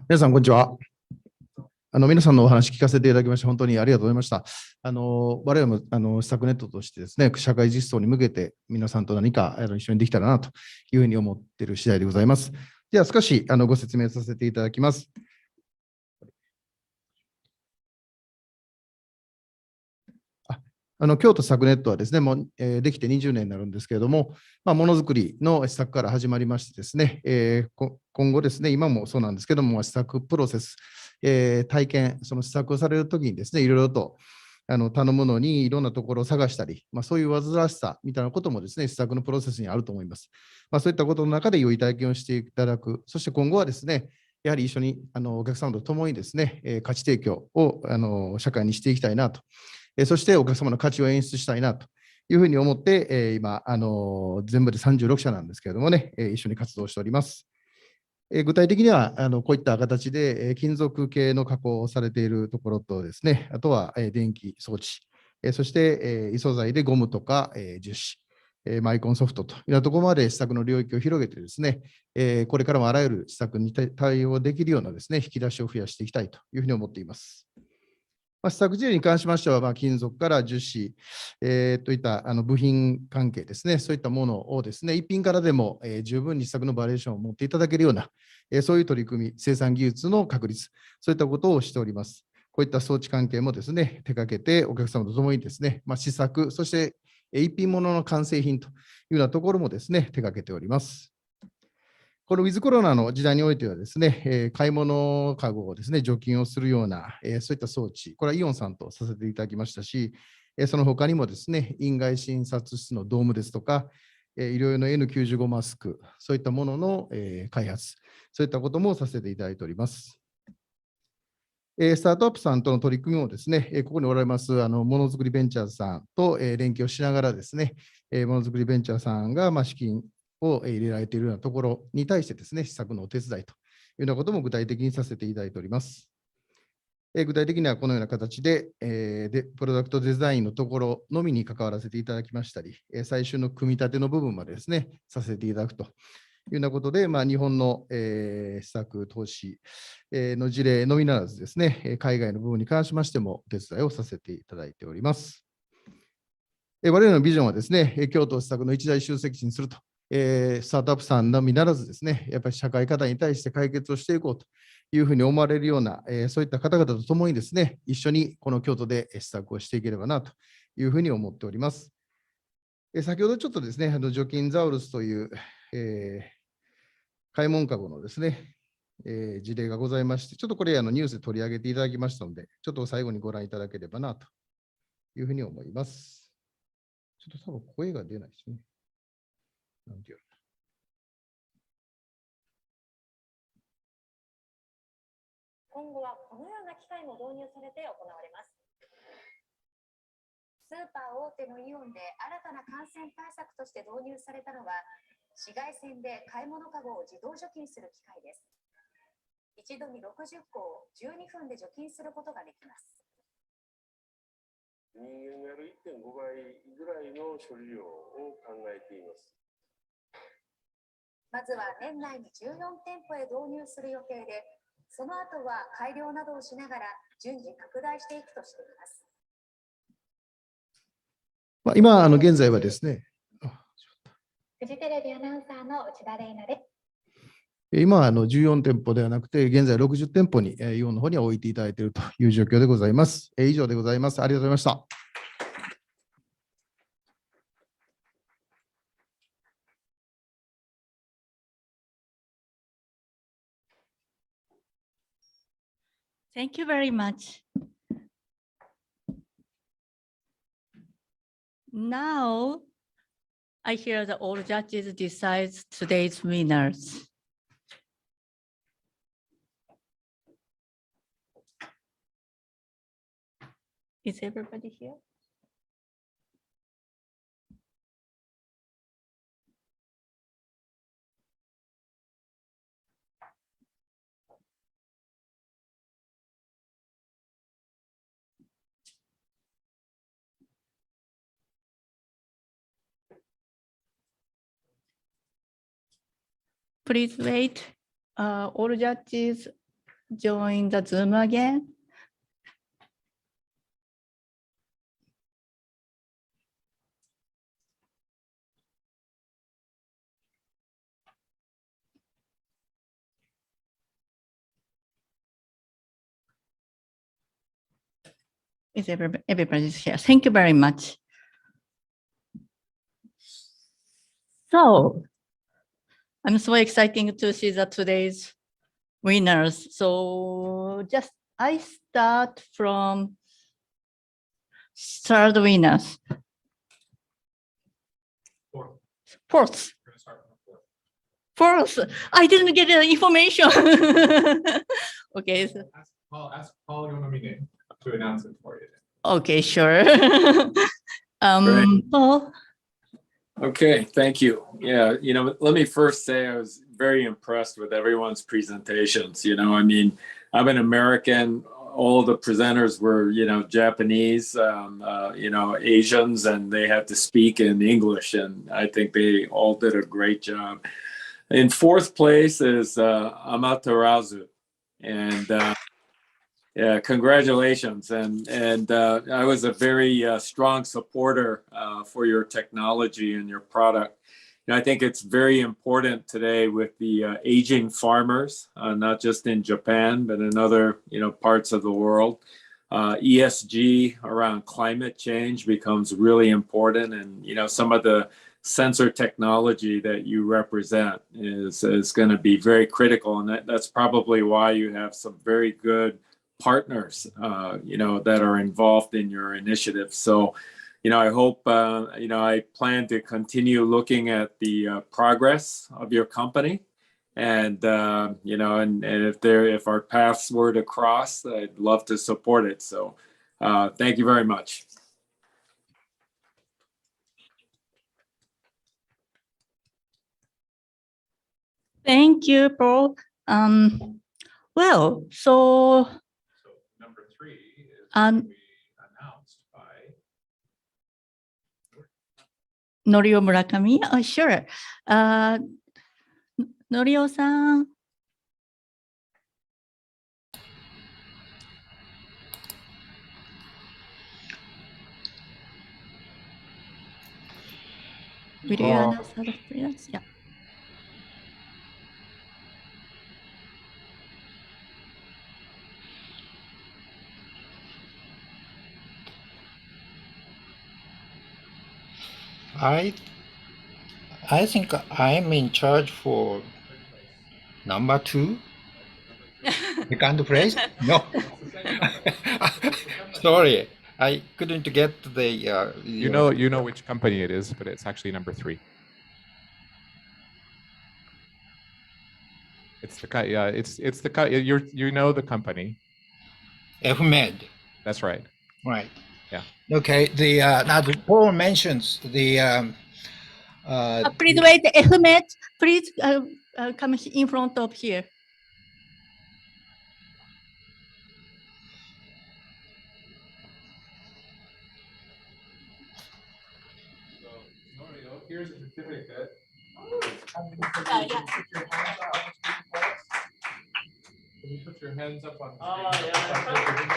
皆さん、こんにちは。皆さんのお話聞かせていただきまして、本当にありがとうございました。我々も施策ネットとしてですね、社会実装に向けて皆さんと何か一緒にできたらなというふうに思っている次第でございます。では少しご説明させていただきます。京都施策ネットはですね、もうできて20年になるんですけれども、ものづくりの施策から始まりましてですね、今後ですね、今もそうなんですけども、施策プロセス、体験、その施策をされるときにですね、いろいろと頼むのにいろんなところを探したり、そういう煩わしさみたいなこともですね、施策のプロセスにあると思います。そういったことの中で良い体験をしていただく、そして今後はですね、やはり一緒にお客様と共にですね、価値提供を社会にしていきたいなと。そしてお客様の価値を演出したいなというふうに思って、今、全部で36社なんですけれどもね、一緒に活動しております。具体的には、こういった形で金属系の加工をされているところとですね、あとは電気装置、そして異素材でゴムとか樹脂、マイコンソフトというようなところまで施策の領域を広げてですね、これからもあらゆる施策に対応できるようなですね、引き出しを増やしていきたいというふうに思っています。施策事業に関しましては、金属から樹脂、といった部品関係ですね、そういったものをですね、一品からでも十分に施策のバリエーションを持っていただけるような、そういう取り組み、生産技術の確立、そういったことをしております。こういった装置関係もですね、手掛けてお客様と共にですね、試作、そして一品物の完成品というようなところもですね、手掛けております。このウィズコロナの時代においてはですね、買い物カゴをですね、除菌をするような、そういった装置、これはイオンさんとさせていただきましたし、その他にもですね、院外診察室のドームですとか、医療用の N95 マスク、そういったものの開発、そういったこともさせていただいております。スタートアップさんとの取り組みをですね、ここにおられますものづくりベンチャーズさんと連携をしながらですね、ものづくりベンチャーさんが資金を入れられているようなところに対してですね、施策のお手伝いというようなことも具体的にさせていただいております。具体的にはこのような形で、プロダクトデザインのところのみに関わらせていただきましたり、最終の組み立ての部分までですね、させていただくというようなことで、日本の施策投資の事例のみならずですね、海外の部分に関しましてもお手伝いをさせていただいております。我々のビジョンはですね、京都施策の一大集積地にすると。スタートアップさんのみならずですね、やっぱり社会課題に対して解決をしていこうというふうに思われるような、そういった方々と共にですね、一緒にこの京都で施策をしていければなというふうに思っております。先ほどちょっとですね、除菌ザウルスという、開門カゴのですね、事例がございまして、ちょっとこれニュースで取り上げていただきましたので、ちょっと最後にご覧いただければなというふうに思います。ちょっと多分声が出ないですね。なんていう今後はこのような機械も導入されて行われます。スーパー大手のイオンで新たな感染対策として導入されたのは、紫外線で買い物カゴを自動除菌する機械です。一度に60個を12分で除菌することができます。人間がやる 1.5 倍ぐらいの処理量を考えています。まずは年内に14店舗へ導入する予定で、その後は改良などをしながら順次拡大していくとしています。今、現在はですね、フジテレビアナウンサーの内田玲奈です。今は14店舗ではなくて、現在60店舗にイオンの方に置いていただいているという状況でございます。以上でございます。ありがとうございました。Thank you very much. Now, I hear that all judges decide today's winners. Is everybody here? Please wait. All judges join the Zoom again. Is everybody's here? Thank you very much. So, I'm so excited to see today's winners. So just I start from third winners. Fourth. Fourth. I didn't get the information. Okay. So. Ask Paul your nominee to announce it for you. Okay, sure. Paul. Okay, thank you. Yeah, let me first say I was very impressed with everyone's presentations. I mean, I'm an American. All the presenters were, Japanese, Asians, and they had to speak in English. And I think they all did a great job. In fourth place is Amaterasu. And yeah, congratulations. And I was a very strong supporter for your technology and your product. I think it's very important today with the aging farmers, not just in Japan, but in other parts of the world. ESG around climate change becomes really important. And some of the sensor technology that you represent is going to be very critical. And that's probably why you have some very good partners, that are involved in your initiative. So, I hope, I plan to continue looking at the progress of your company, and and if our paths were to cross, I'd love to support it. So, thank you very much. Thank you, Paul. Well, so number 3 is announced by Norio Murakami. Oh, sure. Norio-san. Will you announce the freelance? Yeah. I think I'm in charge for number 2. Second place? No. Sorry, I couldn't get the. You know which company it is, but it's actually number 3. It's the it's the you know the company. FMed. That's right. Right. Yeah. Okay. The now the Paul mentions the. Please wait, FMed. Please come in front of here. So, Norio, here's a certificate Can you put your hands up on the screen?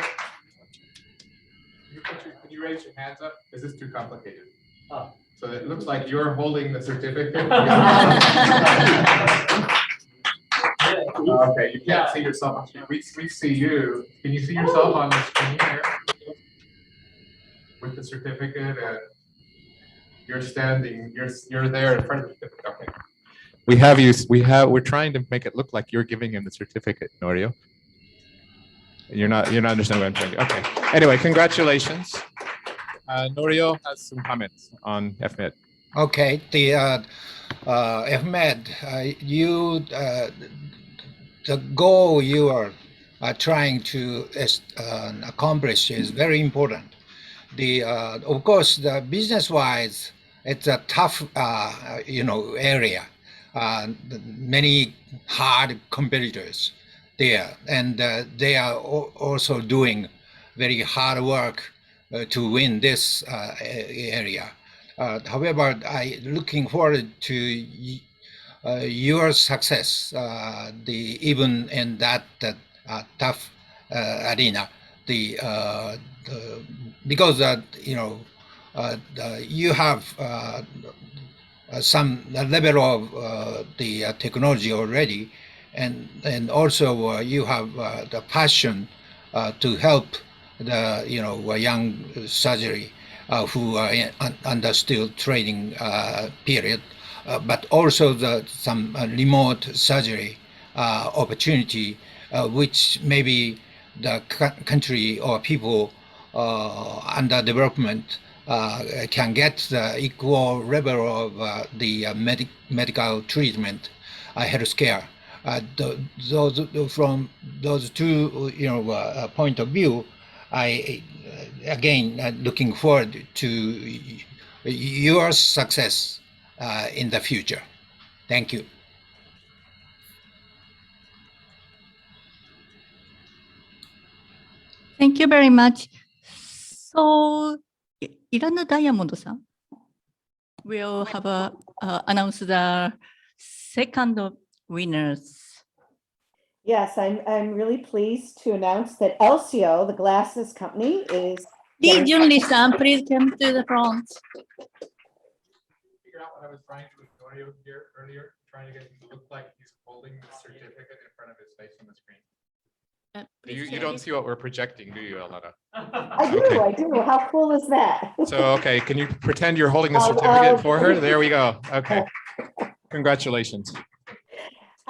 Can you raise your hands up? Is this too complicated? Oh. So it looks like you're holding the certificate. Okay, you can't see yourself on screen. We see you. Can you see yourself on the screen here? With the certificate, and you're standing, you're there in front of the certificate. Okay. We're trying to make it look like you're giving him the certificate, Norio. You're not understanding what I'm saying. Okay. Anyway, congratulations. Norio has some comments on FMED. Okay, the FMED, the goal you are trying to accomplish is very important. Of course, the business-wise, it's a tough, area. Many hard competitors there, and they are also doing very hard work to win this area. However, looking forward to your success, even in that tough arena. Because you have some level of the technology already, and also you have the passion to help the young surgery who are under still training period, but also some remote surgery opportunity, which maybe the country or people under development can get the equal level of the medical treatment, healthcare. From those two, point of view, I again looking forward to your success in the future. Thank you. Thank you very much. So, Irana Diamond-san will have announce the second winners. Yes, I'm really pleased to announce that Elcio, the glasses company, is. Lee Junli-san, please come to the front. Figure out what I was trying to ignore you here earlier, trying to get him to look like he's holding the certificate in front of his face on the screen. You don't see what we're projecting, do you, Alana? I do. How cool is that? So, okay, can you pretend you're holding the certificate for her? There we go. Okay. Congratulations.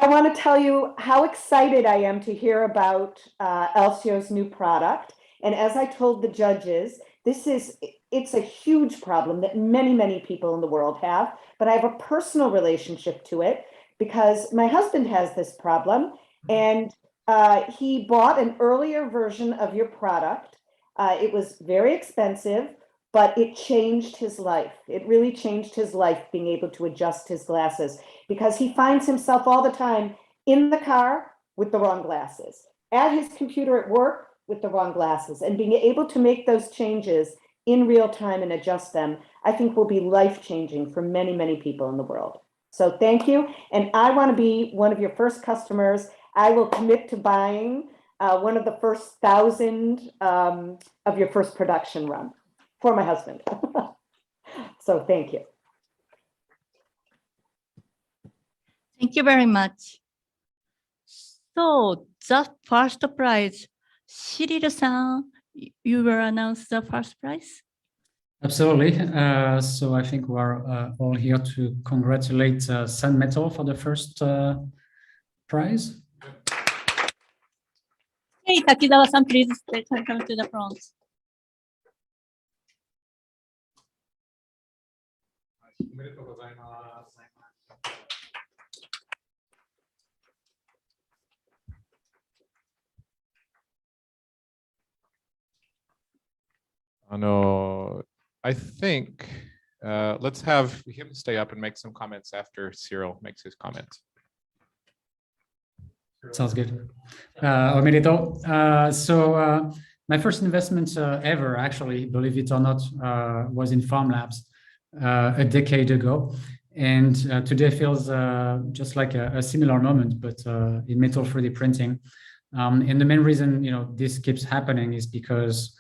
I want to tell you how excited I am to hear about Elcio's new product. And as I told the judges, it's a huge problem that many, many people in the world have, but I have a personal relationship to it because my husband has this problem, and he bought an earlier version of your product. It was very expensive, but it changed his life. It really changed his life, being able to adjust his glasses, because he finds himself all the time in the car with the wrong glasses, at his computer at work with the wrong glasses, and being able to make those changes in real time and adjust them, I think will be life-changing for many, many people in the world. So thank you. And I want to be one of your first customers. I will commit to buying one of the first 1,000 of your first production run for my husband. So thank you. Thank you very much. So the first prize, Shiril-san, you will announce the first prize? Absolutely. So I think we're all here to congratulate Sun Metal for the first prize. Hey, Takizawa-san, please come to the front. I think let's have him stay up and make some comments after Cyril makes his comments. Sounds good. Omerito. So my first investment ever, actually, believe it or not, was in Farm Labs a decade ago. And today feels just like a similar moment, but in metal 3D printing. And the main reason this keeps happening is because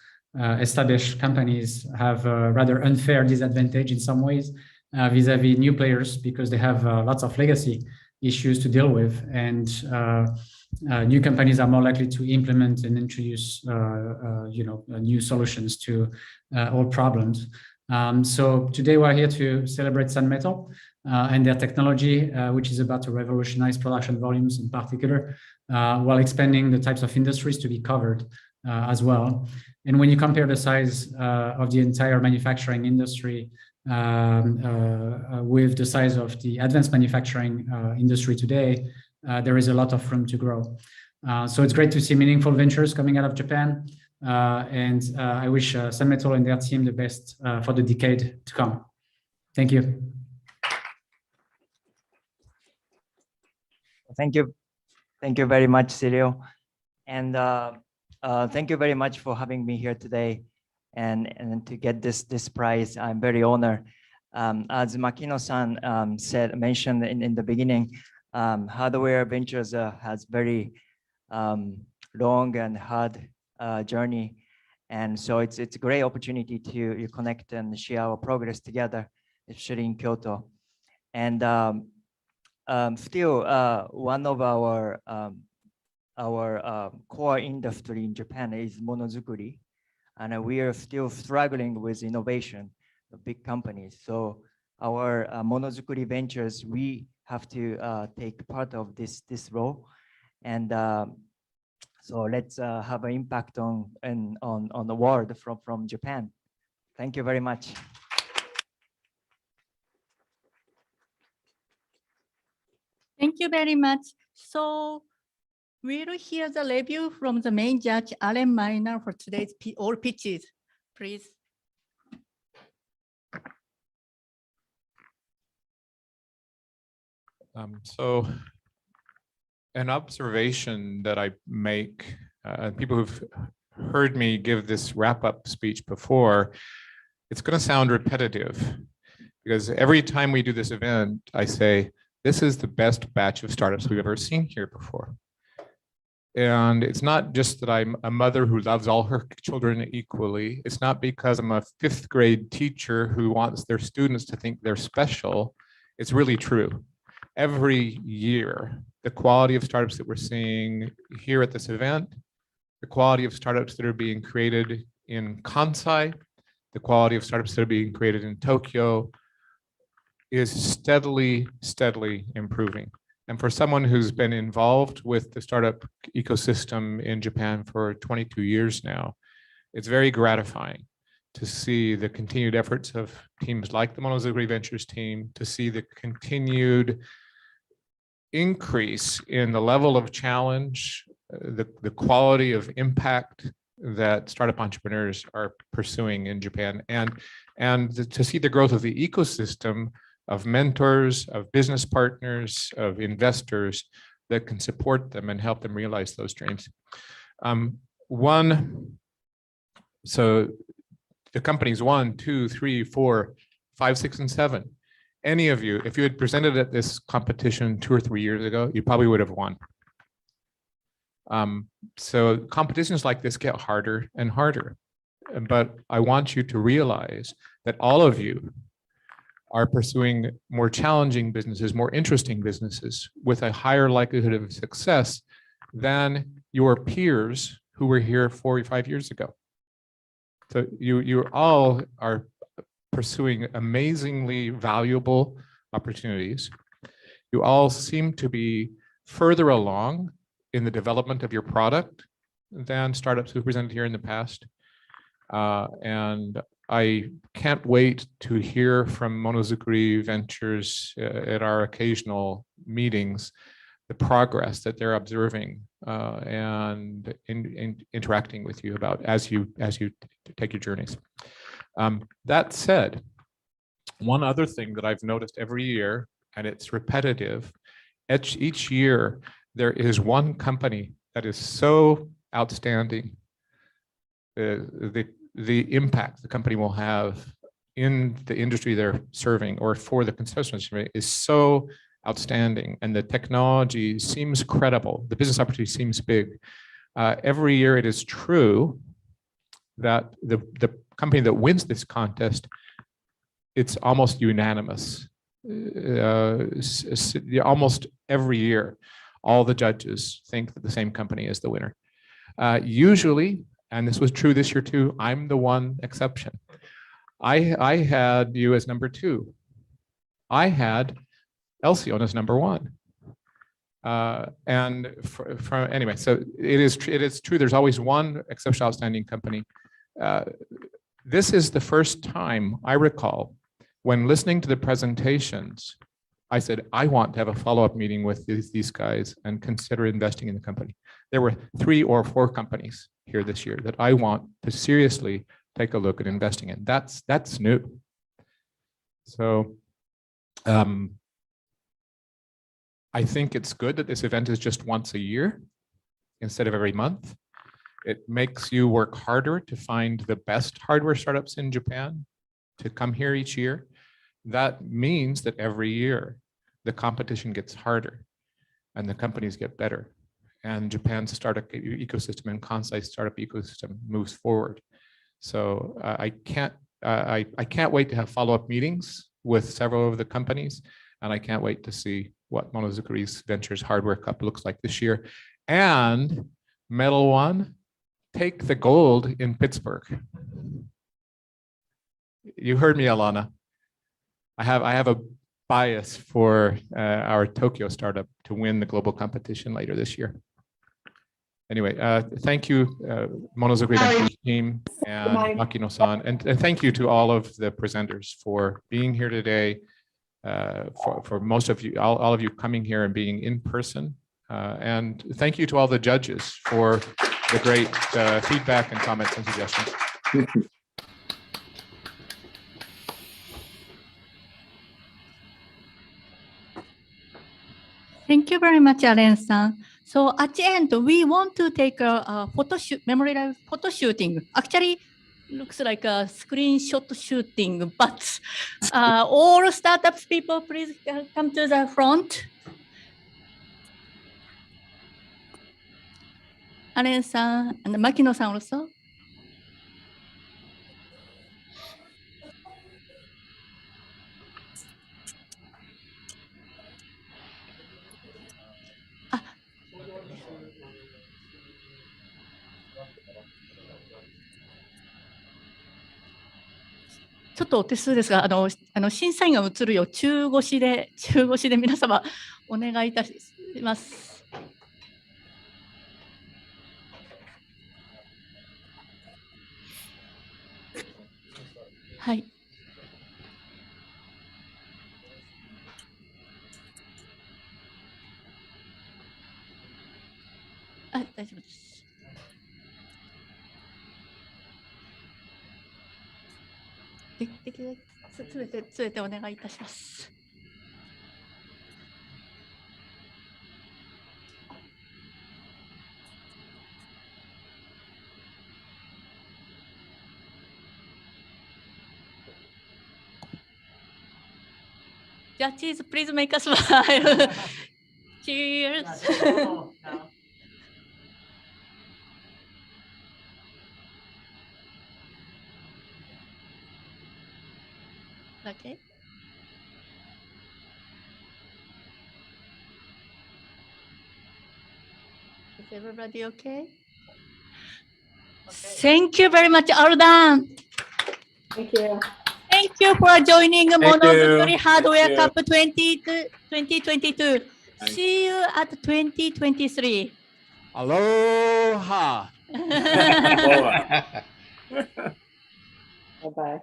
established companies have a rather unfair disadvantage in some ways vis-a-vis new players because they have lots of legacy issues to deal with, and new companies are more likely to implement and introduce new solutions to old problems. So today we're here to celebrate Sun Metal and their technology, which is about to revolutionize production volumes in particular, while expanding the types of industries to be covered as well. And when you compare the size of the entire manufacturing industry with the size of the advanced manufacturing industry today, there is a lot of room to grow. So it's great to see meaningful ventures coming out of Japan. And I wish Sun Metal and their team the best for the decade to come. Thank you. Thank you. Thank you very much, Cyril. And thank you very much for having me here today and to get this prize. I'm very honored. As Makino-san mentioned in the beginning, Hardware Ventures has very long and hard journey. And so it's a great opportunity to connect and share our progress together, especially in Kyoto. And still, one of our core industry in Japan is Monozukuri, and we are still struggling with innovation of big companies. So our Monozukuri Ventures, we have to take part of this role, and so let's have an impact on the world from Japan. Thank you very much. Thank you very much. So we'll hear the review from the main judge, Allen Miner, for today's all pitches, please. So an observation that I make, people who've heard me give this wrap-up speech before, it's going to sound repetitive because every time we do this event, I say, this is the best batch of startups we've ever seen here before. And it's not just that I'm a mother who loves all her children equally. It's not because I'm a 5th grade teacher who wants their students to think they're special. It's really true. Every year, the quality of startups that we're seeing here at this event, the quality of startups that are being created in Kansai, the quality of startups that are being created in Tokyo is steadily improving. And for someone who's been involved with the startup ecosystem in Japan for 22 years now, it's very gratifying to see the continued efforts of teams like the Monozukuri Ventures team, to see the continued increase in the level of challenge, the quality of impact that startup entrepreneurs are pursuing in Japan, and to see the growth of the ecosystem of mentors, of business partners, of investors that can support them and help them realize those dreams. So the companies 1, 2, 3, 4, 5, 6, and 7. Any of you, if you had presented at this competition 2 or 3 years ago, you probably would have won. So competitions like this get harder and harder. But I want you to realize that all of you are pursuing more challenging businesses, more interesting businesses with a higher likelihood of success than your peers who were here 4 or 5 years ago. So you all are pursuing amazingly valuable opportunities. You all seem to be further along in the development of your product than startups who presented here in the past. And I can't wait to hear from Monozukuri Ventures at our occasional meetings, the progress that they're observing and interacting with you about as you take your journeys. That said, one other thing that I've noticed every year, and it's repetitive, each year there is one company that is so outstanding, the impact the company will have in the industry they're serving or for the consumption is so outstanding, and the technology seems credible. The business opportunity seems big. Every year it is true that the company that wins this contest, it's almost unanimous. Almost every year, all the judges think that the same company is the winner. Usually, and this was true this year too, I'm the one exception. I had you as number 2. I had Elsion as number 1. And anyway, so it is true. There's always one exceptional outstanding company. This is the first time I recall when listening to the presentations, I said, I want to have a follow-up meeting with these guys and consider investing in the company. There were 3 or 4 companies here this year that I want to seriously take a look at investing in. That's new. So I think it's good that this event is just once a year instead of every month. It makes you work harder to find the best hardware startups in Japan to come here each year. That means that every year the competition gets harder and the companies get better. And Japan's startup ecosystem and Kansai's startup ecosystem moves forward. So I can't wait to have follow-up meetings with several of the companies, and I can't wait to see what Monozukuri Ventures Hardware Cup looks like this year. And medal 1, take the gold in Pittsburgh. You heard me, Alana. I have a bias for our Tokyo startup to win the global competition later this year. Anyway, thank you, Monozukuri Ventures team and Makino-san, and thank you to all of the presenters for being here today, for most of you, all of you coming here and being in person, and thank you to all the judges for the great feedback and comments and suggestions. Thank you very much, Allen-san. So at the end, we want to take a photo shoot, memorial photo shooting. Actually, looks like a screenshot shooting, but all startups people, please come to the front. Allen-san and Makino-san also.ちょっとお手数ですが、審査員が映るよう中腰で皆様お願いいたします。はい。大丈夫です。できるだけすべてお願いいたします。Judges, please make us smile. Cheers. Okay. Is everybody okay? Thank you very much, all done. Thank you. Thank you for joining Monozukuri Hardware Cup 2022. See you at 2023. Aloha. Bye-bye.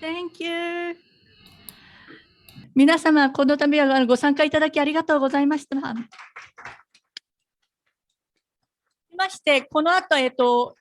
Thank you. 皆様、この度はご参加いただきありがとうございました。まして、この後、